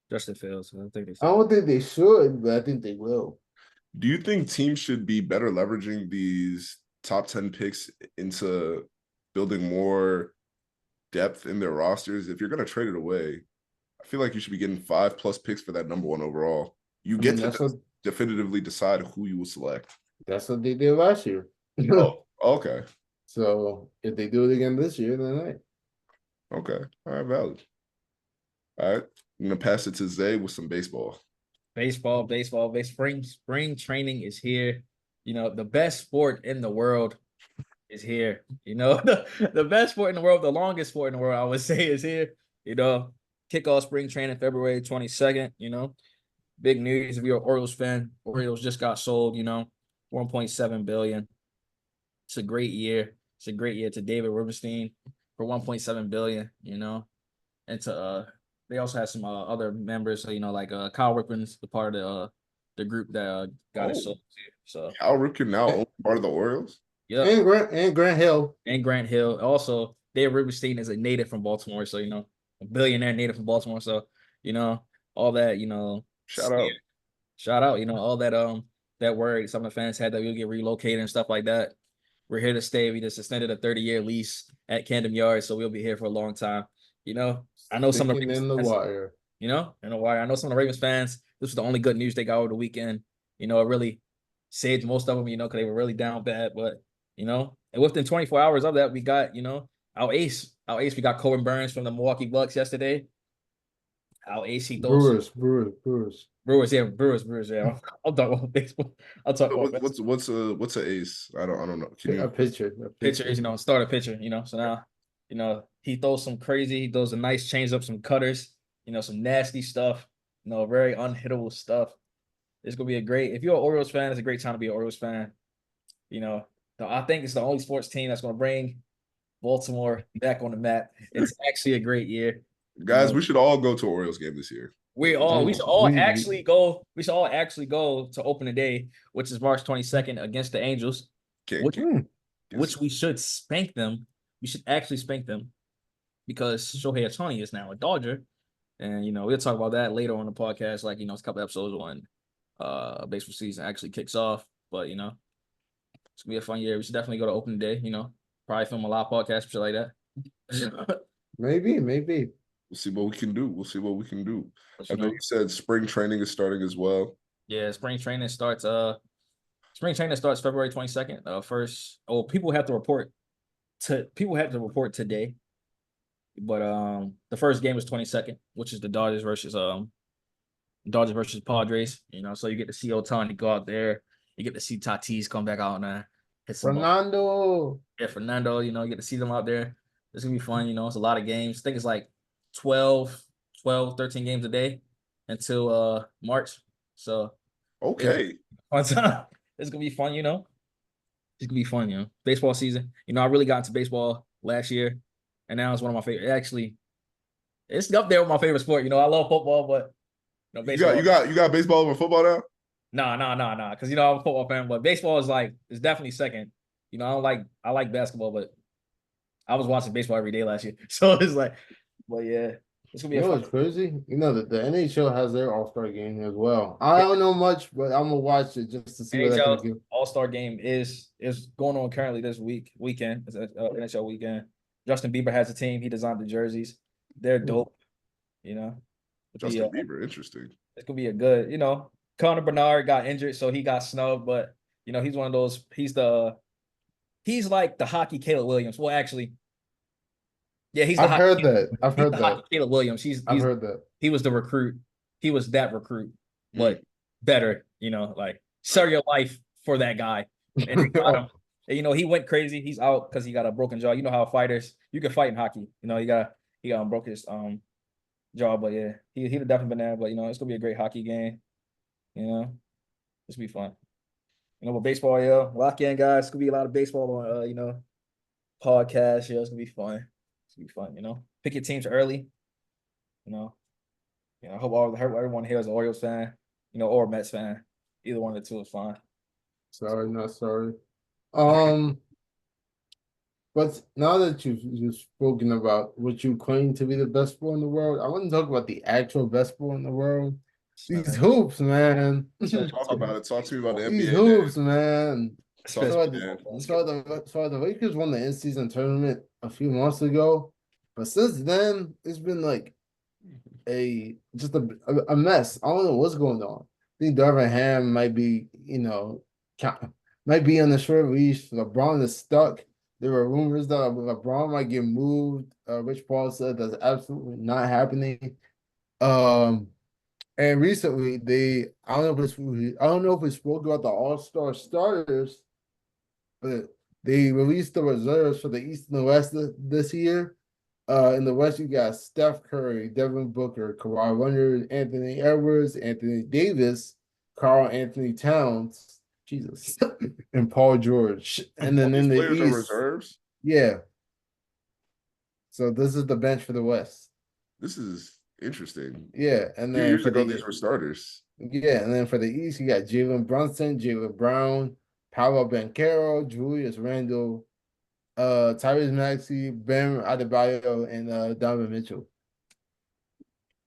[SPEAKER 3] Justin Fields. I think
[SPEAKER 2] I don't think they should, but I think they will.
[SPEAKER 1] Do you think teams should be better leveraging these top 10 picks into building more depth in their rosters? If you're going to trade it away, I feel like you should be getting 5+ picks for that number one overall. You get to definitively decide who you will select.
[SPEAKER 2] That's what they did last year.
[SPEAKER 1] Oh, okay.
[SPEAKER 2] So if they do it again this year, then hey.
[SPEAKER 1] Okay. All right, valid. All right. I'm going to pass it to Zay with some baseball.
[SPEAKER 3] Baseball. Spring training is here. You know, the best sport in the world is here. You know, the best sport in the world, the longest sport in the world, I would say, is here. You know, kickoff spring training February 22nd. You know, big news if you're an Orioles fan. Orioles just got sold. You know, 1.7 billion. It's a great year. It's a great year to David Rubenstein for 1.7 billion. You know, and to they also had some other members. So, you know, like Kyle Ripken's the part of the group that got it sold too. So
[SPEAKER 1] Cal Ripken now own part of the Orioles.
[SPEAKER 2] Yeah, and Grant Hill.
[SPEAKER 3] And Grant Hill. Also, Dave Rubenstein is a native from Baltimore, so you know, a billionaire native from Baltimore. So, you know, all that, you know,
[SPEAKER 1] Shout out.
[SPEAKER 3] you know, all that that word some of the fans had that we'll get relocated and stuff like that. We're here to stay. We just extended a 30-year lease at Camden Yards, so we'll be here for a long time. You know, I know some of the
[SPEAKER 2] in the wire.
[SPEAKER 3] You know, in the wire. I know some of the Ravens fans. This was the only good news they got over the weekend. You know, it really saved most of them. You know, because they were really down bad, but. You know, and within 24 hours of that, we got, you know, our ace. We got Corbin Burns from the Milwaukee Bucks yesterday. Our ace, he throws
[SPEAKER 2] Brewers.
[SPEAKER 3] Yeah. I'll talk about baseball. I'll talk about
[SPEAKER 1] what's an ace? I don't know. Can you
[SPEAKER 2] a pitcher,
[SPEAKER 3] you know, start a pitcher, you know. So now, you know, he throws some crazy, he throws a nice change up, some cutters, you know, some nasty stuff, you know, very unhittable stuff. It's gonna be if you're an Orioles fan, it's a great time to be an Orioles fan. You know. I think it's the only sports team that's going to bring Baltimore back on the map. It's actually a great year.
[SPEAKER 1] Guys, we should all go to Orioles game this year.
[SPEAKER 3] We should all actually go to opening day, which is March 22nd against the Angels. Which we should spank them. We should actually spank them because Shohei Ohtani is now a Dodger. And you know, we'll talk about that later on the podcast, like, you know, it's a couple episodes when baseball season actually kicks off. But you know, it's gonna be a fun year. We should definitely go to opening day, you know. Probably film a live podcast, shit like that.
[SPEAKER 2] Maybe.
[SPEAKER 1] We'll see what we can do. And then you said spring training is starting as well.
[SPEAKER 3] Yeah, spring training starts February 22nd. People have to report today. But the first game is 22nd, which is the Dodgers versus Padres. You know, so you get to see Ohtani go out there. You get to see Tatis come back out and hit some
[SPEAKER 2] Fernando.
[SPEAKER 3] Fernando, you know, you get to see them out there. It's going to be fun, you know. It's a lot of games. I think it's like 12, 13 games a day until March. So,
[SPEAKER 1] okay.
[SPEAKER 3] It's going to be fun, you know. It's going to be fun, you know. Baseball season. You know, I really got into baseball last year, and now it's one of my favorite. Actually, it's up there with my favorite sport. You know, I love football, but you know, baseball.
[SPEAKER 1] You got baseball over football now?
[SPEAKER 3] No. Because you know I'm a football fan, but baseball is definitely second. You know, I like basketball, but I was watching baseball every day last year, so it's like, but yeah, it's gonna be.
[SPEAKER 2] What's crazy? You know that the NHL has their All-Star game as well. I don't know much, but I'm gonna watch it just to see what I can do.
[SPEAKER 3] All-Star game is going on currently this weekend. It's an NHL weekend. Justin Bieber has a team. He designed the jerseys. They're dope. You know,
[SPEAKER 1] Justin Bieber, interesting.
[SPEAKER 3] It's gonna be a good. You know, Connor Bernard got injured, so he got snubbed. But you know, he's one of those. He's like the hockey Caleb Williams. Well, actually, yeah,
[SPEAKER 2] I've heard that.
[SPEAKER 3] Caleb Williams.
[SPEAKER 2] I've heard that.
[SPEAKER 3] He was the recruit. He was that recruit, but better. You know, like sell your life for that guy. And they got him. And, you know, he went crazy. He's out because he got a broken jaw. You know how fighters, you can fight in hockey. You know, he got broke his jaw, but yeah, he'd have definitely been there. But you know, it's gonna be a great hockey game. You know, it's gonna be fun. You know, but baseball, yeah, lock in, guys. It's gonna be a lot of baseball on, you know, podcast. Yeah, it's gonna be fun. It's gonna be fun. You know, pick your teams early. You know, I hope everyone here is an Orioles fan. You know, or a Mets fan. Either one of the two is fine.
[SPEAKER 2] Sorry, not sorry. But now that you've spoken about what you claim to be the best sport in the world, I want to talk about the actual best sport in the world. These hoops, man.
[SPEAKER 1] Talk about it. Talk to me about the
[SPEAKER 2] These
[SPEAKER 1] NBA,
[SPEAKER 2] hoops,
[SPEAKER 1] Dan.
[SPEAKER 2] man.
[SPEAKER 1] Talk to
[SPEAKER 2] So,
[SPEAKER 1] me, Dan.
[SPEAKER 2] the Lakers won the in-season tournament a few months ago, but since then it's been like a mess. I don't know what's going on. I think Darvin Ham might be, might be on the short leash. LeBron is stuck. There were rumors that LeBron might get moved. Rich Paul said that's absolutely not happening. Um, and recently I don't know if we spoke about the All-Star starters, but they released the reserves for the East and the West this year. In the West, you got Steph Curry, Devin Booker, Kawhi Leonard, Anthony Edwards, Anthony Davis, Karl Anthony Towns, Jesus, and Paul George. And
[SPEAKER 1] All
[SPEAKER 2] then
[SPEAKER 1] these
[SPEAKER 2] in the
[SPEAKER 1] players are
[SPEAKER 2] East,
[SPEAKER 1] reserves.
[SPEAKER 2] yeah. So this is the bench for the West.
[SPEAKER 1] This is interesting.
[SPEAKER 2] Yeah, and
[SPEAKER 1] A few
[SPEAKER 2] then
[SPEAKER 1] years
[SPEAKER 2] for
[SPEAKER 1] ago,
[SPEAKER 2] the
[SPEAKER 1] these were starters.
[SPEAKER 2] East, you got Jalen Brunson, Jalen Brown, Paolo Banchero, Julius Randle, Tyrese Maxey, Bam Adebayo, and Donovan Mitchell.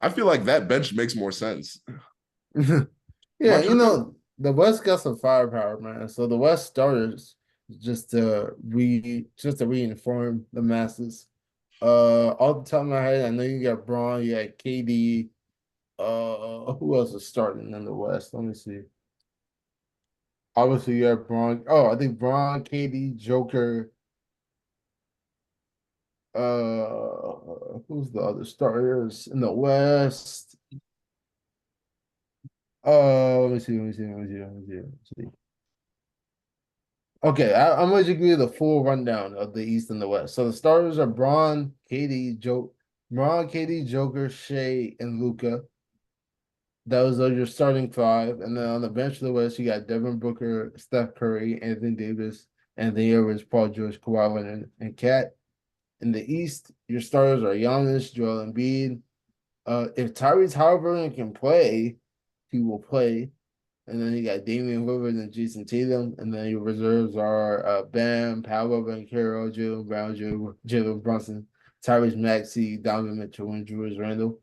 [SPEAKER 1] I feel like that bench makes more sense.
[SPEAKER 2] Yeah,
[SPEAKER 1] Much
[SPEAKER 2] the West got some firepower, man. So the West starters just to reinform the masses. Off the top of my head, I know you got Braun, you got KD. Who else is starting in the West? Let me see. Obviously, you have Braun. Oh, I think Braun, KD, Joker. Who's the other starters in the West? Let me see. Okay, I'm going to give you the full rundown of the East and the West. So the starters are Braun, KD, Joker, Shea, and Luca. Those are your starting five. And then on the bench of the West, you got Devin Booker, Steph Curry, Anthony Davis, and the Average, Paul George, Kawhi Leonard, and Cat. In the East, your starters are Giannis, Joel Embiid. If Tyrese Halliburton can play, he will play. And then you got Damian Lillard and Jason Tatum. And then your reserves are Bam, Paolo Banchero, Jalen Brown, Jalen Brunson, Tyrese Maxey, Donovan Mitchell, and Julius Randle.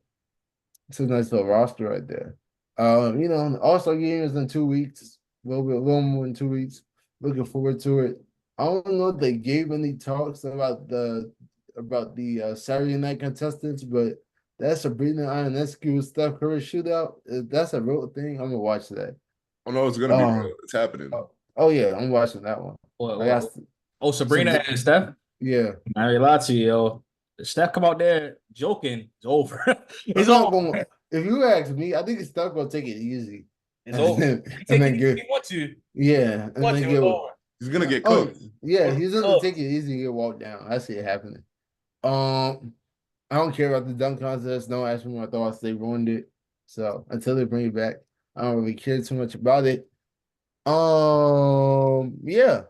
[SPEAKER 2] It's a nice little roster right there. The All-Star game is in 2 weeks, a little more than 2 weeks. Looking forward to it. I don't know if they gave any talks about the Saturday night contestants, but that's Sabrina Ionescu Steph Curry shootout. If that's a real thing, I'm gonna watch that.
[SPEAKER 1] Oh no, it's gonna be real. It's happening.
[SPEAKER 2] Oh yeah, I'm watching that one.
[SPEAKER 3] Oh, Sabrina and Steph?
[SPEAKER 2] Yeah.
[SPEAKER 3] I ain't lie to you, yo. If Steph come out there joking, it's over. It's
[SPEAKER 2] not
[SPEAKER 3] over.
[SPEAKER 2] going. If you ask me, I think Steph gonna take it easy.
[SPEAKER 3] It's over.
[SPEAKER 2] And then
[SPEAKER 3] If he want to.
[SPEAKER 2] Yeah, and then get.
[SPEAKER 1] He's gonna get cooked.
[SPEAKER 2] Yeah, he's gonna take it easy and get walked down. I see it happening. I don't care about the dunk contest. Don't ask me my thoughts. They ruined it. So until they bring it back, I don't really care too much about it. Yeah.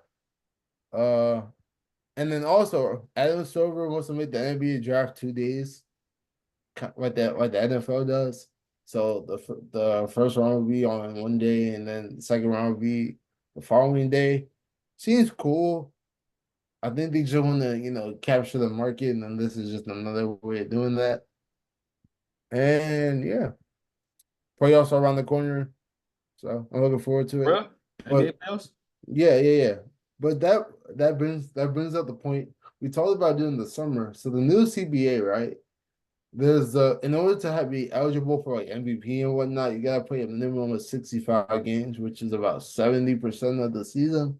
[SPEAKER 2] And then also Adam Silver wants to make the NBA draft 2 days, like the NFL does. So the first round will be on one day, and then the second round will be the following day. Seems cool. I think they just want to, capture the market, and then this is just another way of doing that. And yeah, playoffs are around the corner, so I'm looking forward to it.
[SPEAKER 3] Bro,
[SPEAKER 2] But,
[SPEAKER 3] playoffs?
[SPEAKER 2] yeah. But that brings up the point we talked about during the summer. So the new CBA, right? There's in order to be eligible for like MVP and whatnot, you gotta play a minimum of 65 games, which is about 70% of the season.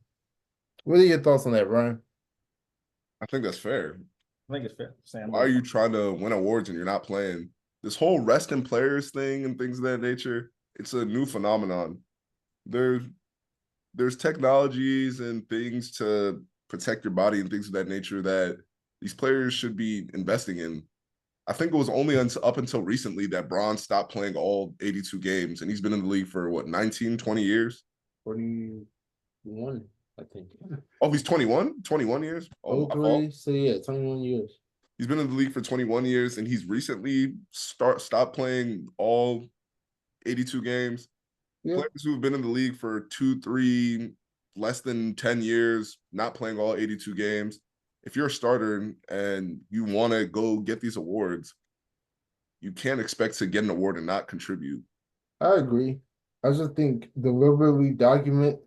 [SPEAKER 2] What are your thoughts on that, Ryan?
[SPEAKER 1] I think that's fair.
[SPEAKER 3] I think it's fair.
[SPEAKER 1] Why are you trying to win awards and you're not playing? This whole resting players thing and things of that nature, it's a new phenomenon. There's technologies and things to protect your body and things of that nature that these players should be investing in. I think it was only up until recently that Braun stopped playing all 82 games, and he's been in the league for, 19, 20 years?
[SPEAKER 2] 21, I think.
[SPEAKER 1] Oh, he's 21? 21 years?
[SPEAKER 2] Oh, 3, so yeah, 21 years.
[SPEAKER 1] He's been in the league for 21 years, and he's recently stopped playing all 82 games. Yeah. Players who've been in the league for 2, 3, less than 10 years, not playing all 82 games. if you're a starter and you want to go get these awards, you can't expect to get an award and not contribute.
[SPEAKER 2] I agree. I just think deliberately highlighting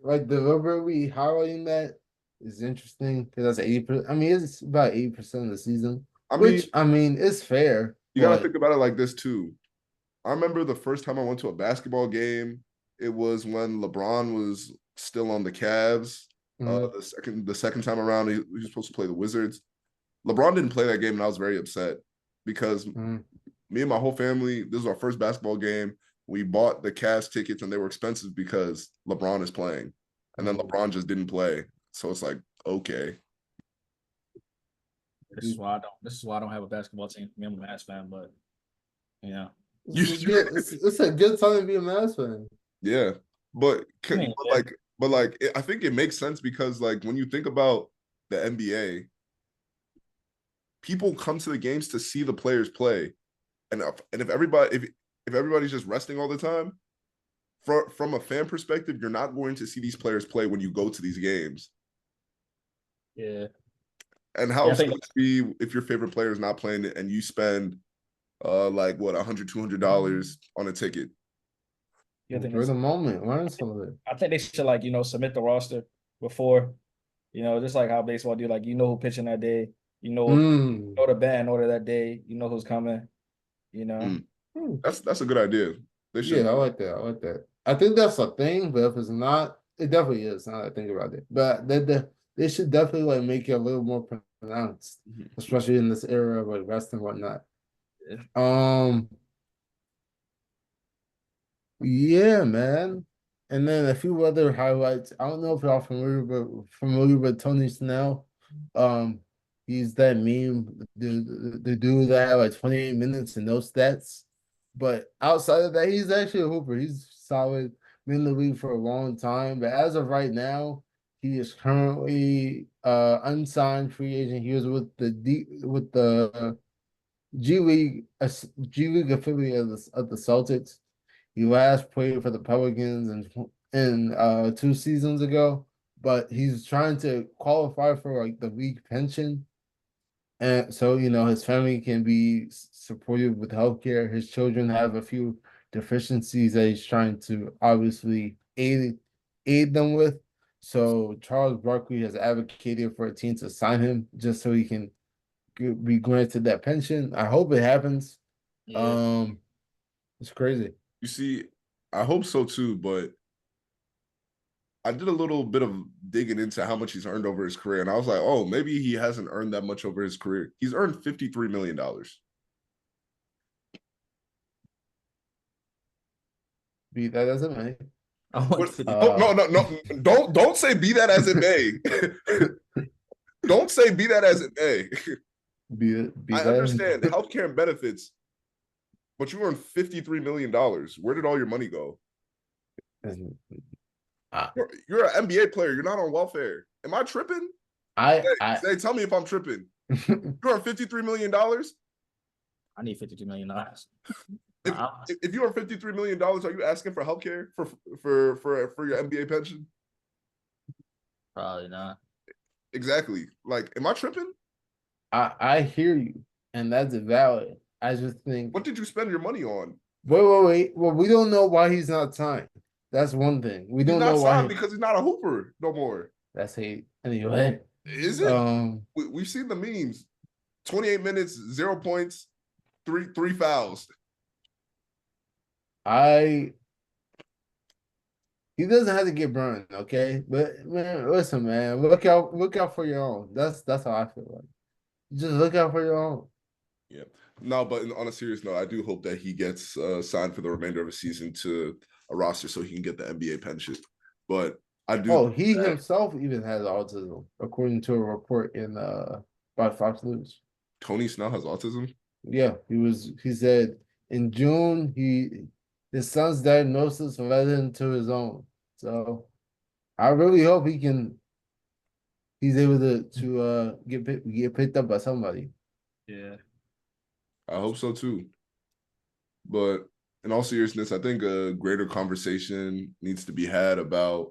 [SPEAKER 2] that is interesting because that's 80%. I mean, it's about 80% of the season,
[SPEAKER 1] I mean,
[SPEAKER 2] which I mean is fair.
[SPEAKER 1] you got to think about it like this too. I remember the first time I went to a basketball game, it was when LeBron was still on the Cavs. The second time around, he was supposed to play the Wizards. LeBron didn't play that game, and I was very upset because me and my whole family, this was our first basketball game. We bought the Cavs tickets, and they were expensive because LeBron is playing, and then LeBron just didn't play. So it's like, okay.
[SPEAKER 3] This is why I don't have a basketball team. I mean, I'm a Mavs fan, but
[SPEAKER 2] it's a good time to be a Mavs fan.
[SPEAKER 1] Yeah, but I think it makes sense because like when you think about the NBA, people come to the games to see the players play, and if everybody's just resting all the time, from a fan perspective, you're not going to see these players play when you go to these games.
[SPEAKER 3] Yeah.
[SPEAKER 1] And how upset to be if your favorite player is not playing and you spend like what $100, $200 on a ticket.
[SPEAKER 2] For the moment, learn some of it.
[SPEAKER 3] I think they should submit the roster before, just like how baseball do. Like who's pitching that day, go to bat in order that day, who's coming.
[SPEAKER 1] That's a good idea.
[SPEAKER 2] I like that. I think that's a thing, but if it's not, it definitely is. Now that I think about it, but they should definitely like make it a little more pronounced, especially in this era of like rest and whatnot. Yeah, man. And then a few other highlights. I don't know if y'all familiar with Tony Snell. He's that meme, the dude that had like 28 minutes and no stats. But outside of that, he's actually a hooper. He's solid, been in the league for a long time. But as of right now, he is currently unsigned free agent. He was with the G League affiliate of the Celtics. He last played for the Pelicans in 2 seasons ago, but he's trying to qualify for like the league pension. And so, his family can be supported with healthcare. His children have a few deficiencies that he's trying to obviously aid them with. So Charles Barkley has advocated for a team to sign him just so he can be granted that pension. I hope it happens. Yeah. It's crazy.
[SPEAKER 1] You see, I hope so too, but I did a little bit of digging into how much he's earned over his career, and I was like, oh, maybe he hasn't earned that much over his career. He's earned $53 million.
[SPEAKER 2] Be that as it may.
[SPEAKER 1] No, don't say be that as it may. Don't say be that as it may. I understand healthcare and benefits, but you earn $53 million. Where did all your money go? You're an NBA player. You're not on welfare. Am I tripping? Tell me if I'm tripping. You earn $53 million?
[SPEAKER 3] I need $52 million.
[SPEAKER 1] If you earn $53 million, are you asking for healthcare for your NBA pension?
[SPEAKER 3] Probably not.
[SPEAKER 1] Exactly. Like, am I tripping?
[SPEAKER 2] I hear you, and that's valid. I just think.
[SPEAKER 1] What did you spend your money on?
[SPEAKER 2] Wait. Well, we don't know why he's not signed. That's one thing. We don't know why
[SPEAKER 1] because he's not a hooper no more.
[SPEAKER 2] That's hate anyway.
[SPEAKER 1] Is it? We've seen the memes. 28 minutes, 0 points, three fouls.
[SPEAKER 2] He doesn't have to get burned, okay? But man, listen, man, look out for your own. That's how I feel like. Just look out for your own.
[SPEAKER 1] Yeah. No, but on a serious note, I do hope that he gets signed for the remainder of the season to a roster so he can get the NBA pension. But I do.
[SPEAKER 2] Oh, he himself even has autism, according to a report by Fox News.
[SPEAKER 1] Tony Snell has autism?
[SPEAKER 2] Yeah, he said in June his son's diagnosis led him to his own. So I really hope he's able to get picked up by somebody.
[SPEAKER 3] Yeah.
[SPEAKER 1] I hope so too. But in all seriousness, I think a greater conversation needs to be had about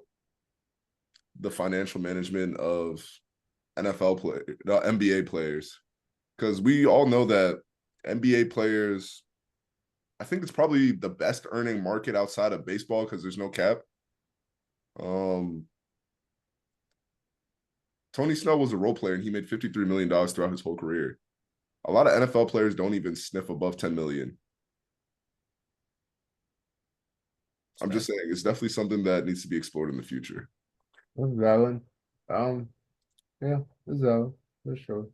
[SPEAKER 1] the financial management of NFL NBA players, because we all know that NBA players, I think it's probably the best earning market outside of baseball because there's no cap. Tony Snell was a role player and he made $53 million throughout his whole career. A lot of NFL players don't even sniff above 10 million. I'm just saying it's definitely something that needs to be explored in the future.
[SPEAKER 2] That's valid. Yeah, that's valid for sure.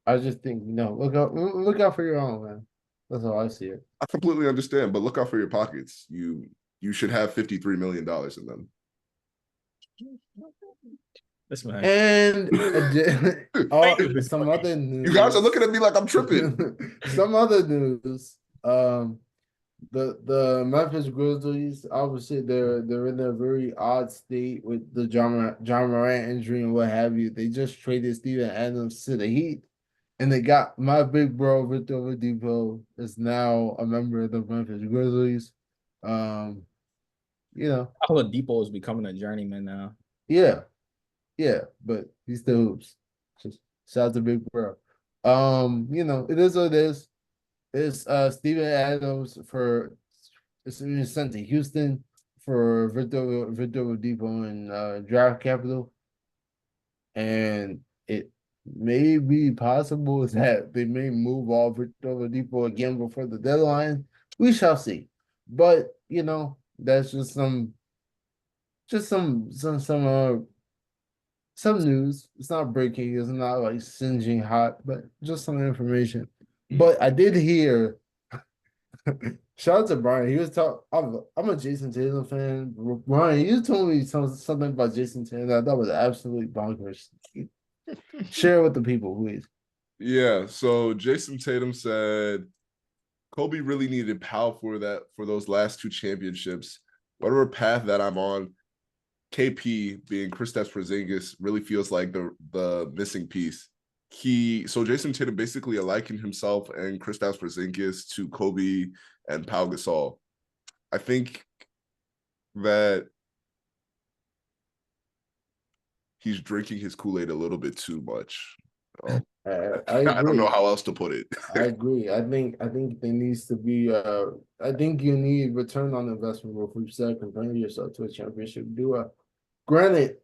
[SPEAKER 2] I just think look out for your own, man. That's how I see it.
[SPEAKER 1] I completely understand, but look out for your pockets. You should have $53 million in them.
[SPEAKER 3] This man.
[SPEAKER 2] And some other news.
[SPEAKER 1] You guys are looking at me like I'm tripping.
[SPEAKER 2] Some other news. The Memphis Grizzlies, obviously they're in a very odd state with the John Morant injury and what have you. They just traded Steven Adams to the Heat, and they got my big bro Victor Oladipo is now a member of the Memphis Grizzlies.
[SPEAKER 3] Oladipo is becoming a journeyman now.
[SPEAKER 2] Yeah, but he still hoops. Just shout out to big bro. It is what it is. It's Steven Adams it's being sent to Houston for Victor Oladipo and draft capital. And it may be possible that they may move off Victor Oladipo again before the deadline. We shall see. But that's just some news. It's not breaking, it's not like singeing hot, but just some information. But I did hear, shout out to Brian. He was talking. I'm a Jason Tatum fan. Brian, you told me something about Jason Tatum that I thought was absolutely bonkers. Share it with the people, please.
[SPEAKER 1] Yeah. So Jason Tatum said Kobe really needed Powell for those last two championships. Whatever path that I'm on, KP being Kristaps Porzingis really feels like the missing piece. So Jason Tatum basically likened himself and Kristaps Porzingis to Kobe and Pau Gasol. I think that he's drinking his Kool-Aid a little bit too much. I don't know how else to put it.
[SPEAKER 2] I agree. I think there needs to be. I think you need return on investment before you start comparing yourself to a championship duo. Granted,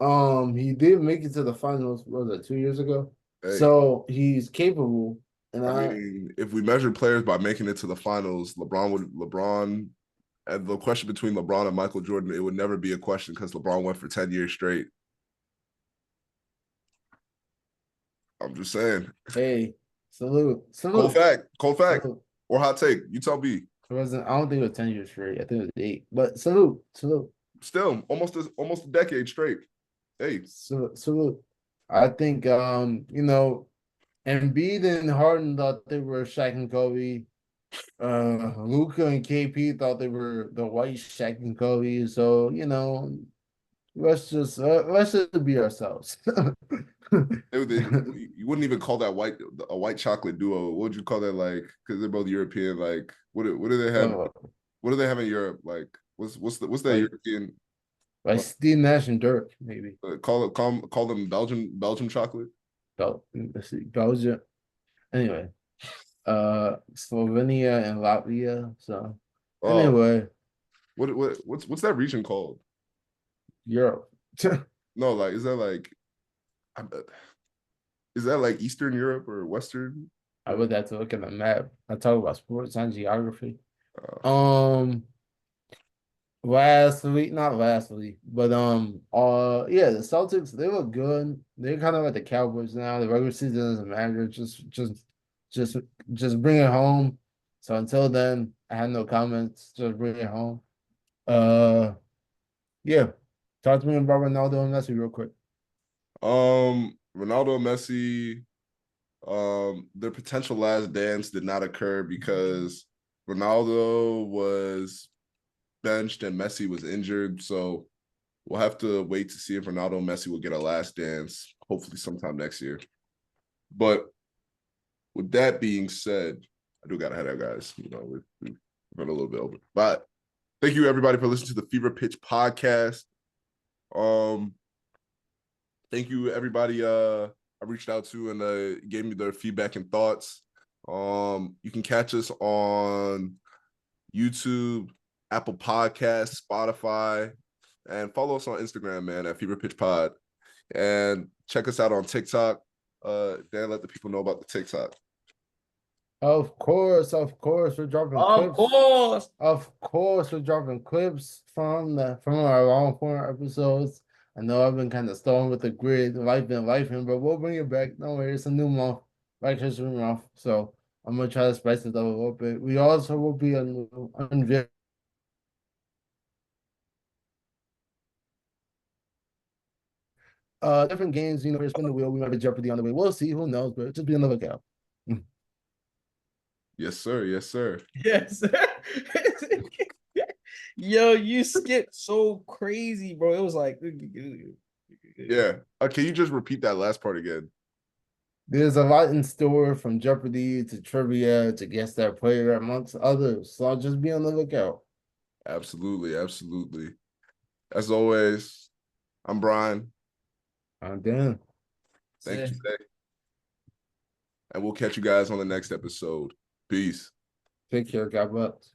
[SPEAKER 2] he did make it to the finals. What was it, 2 years ago? Hey. So he's capable. And
[SPEAKER 1] I mean, if we measure players by making it to the finals, LeBron, and the question between LeBron and Michael Jordan, it would never be a question because LeBron went for 10 years straight. I'm just saying.
[SPEAKER 2] Hey, salute.
[SPEAKER 1] Cold fact. Salute. Or hot take. You tell me.
[SPEAKER 2] I don't think it was 10 years straight. I think it was 8. But salute.
[SPEAKER 1] Still, almost a decade straight. Hey.
[SPEAKER 2] Salute. I think Embiid and Harden thought they were Shaq and Kobe. Luka and KP thought they were the white Shaq and Kobe. So, let's just be ourselves.
[SPEAKER 1] You wouldn't even call that a white chocolate duo. What would you call that? Like, because they're both European. Like, what do they have? What do they have in Europe? Like, what's that European?
[SPEAKER 2] Like Steve Nash and Dirk, maybe.
[SPEAKER 1] Call them Belgium chocolate.
[SPEAKER 2] Let's see, Belgium. Anyway, Slovenia and Latvia. So anyway,
[SPEAKER 1] what's that region called?
[SPEAKER 2] Europe.
[SPEAKER 1] No, like is that like Eastern Europe or Western?
[SPEAKER 2] I would have to look at the map. I talk about sports and geography. Not lastly, but the Celtics, they look good. They're kind of like the Cowboys now. The regular season doesn't matter. Just bring it home. So until then, I have no comments. Just bring it home. Yeah. Talk to me about Ronaldo and Messi real quick.
[SPEAKER 1] Ronaldo and Messi, their potential last dance did not occur because Ronaldo was benched and Messi was injured. So we'll have to wait to see if Ronaldo and Messi will get a last dance, hopefully sometime next year. But with that being said, I do gotta head out, guys. We're a little bit over. But thank you everybody for listening to the Fever Pitch podcast. Thank you, everybody. I reached out to and gave me their feedback and thoughts. You can catch us on YouTube, Apple Podcasts, Spotify, and follow us on Instagram, man, at Fever Pitch Pod. And check us out on TikTok. Dan, let the people know about the TikTok.
[SPEAKER 2] Of course, we're dropping
[SPEAKER 3] Of
[SPEAKER 2] clips.
[SPEAKER 3] course.
[SPEAKER 2] Of course, we're dropping clips from our long form episodes. I know I've been kind of stalling with the grid, life, but we'll bring it back. Don't worry, it's a new month, Black History Month. So I'm gonna try to spice it up a little bit. We also will be unveiling different games. Spin the wheel. We might have Jeopardy on the way. We'll see. Who knows? But just be on the lookout.
[SPEAKER 1] Yes, sir. Yes, sir.
[SPEAKER 3] Yes. Yo, you skipped so crazy, bro. It was like,
[SPEAKER 1] Yeah. Can you just repeat that last part again?
[SPEAKER 2] There's a lot in store from Jeopardy to trivia to guess that player amongst others. So I'll just be on the lookout.
[SPEAKER 1] Absolutely. Absolutely. As always, I'm Brian.
[SPEAKER 2] I'm Dan.
[SPEAKER 1] Thank you today. And we'll catch you guys on the next episode. Peace.
[SPEAKER 2] Take care. God bless.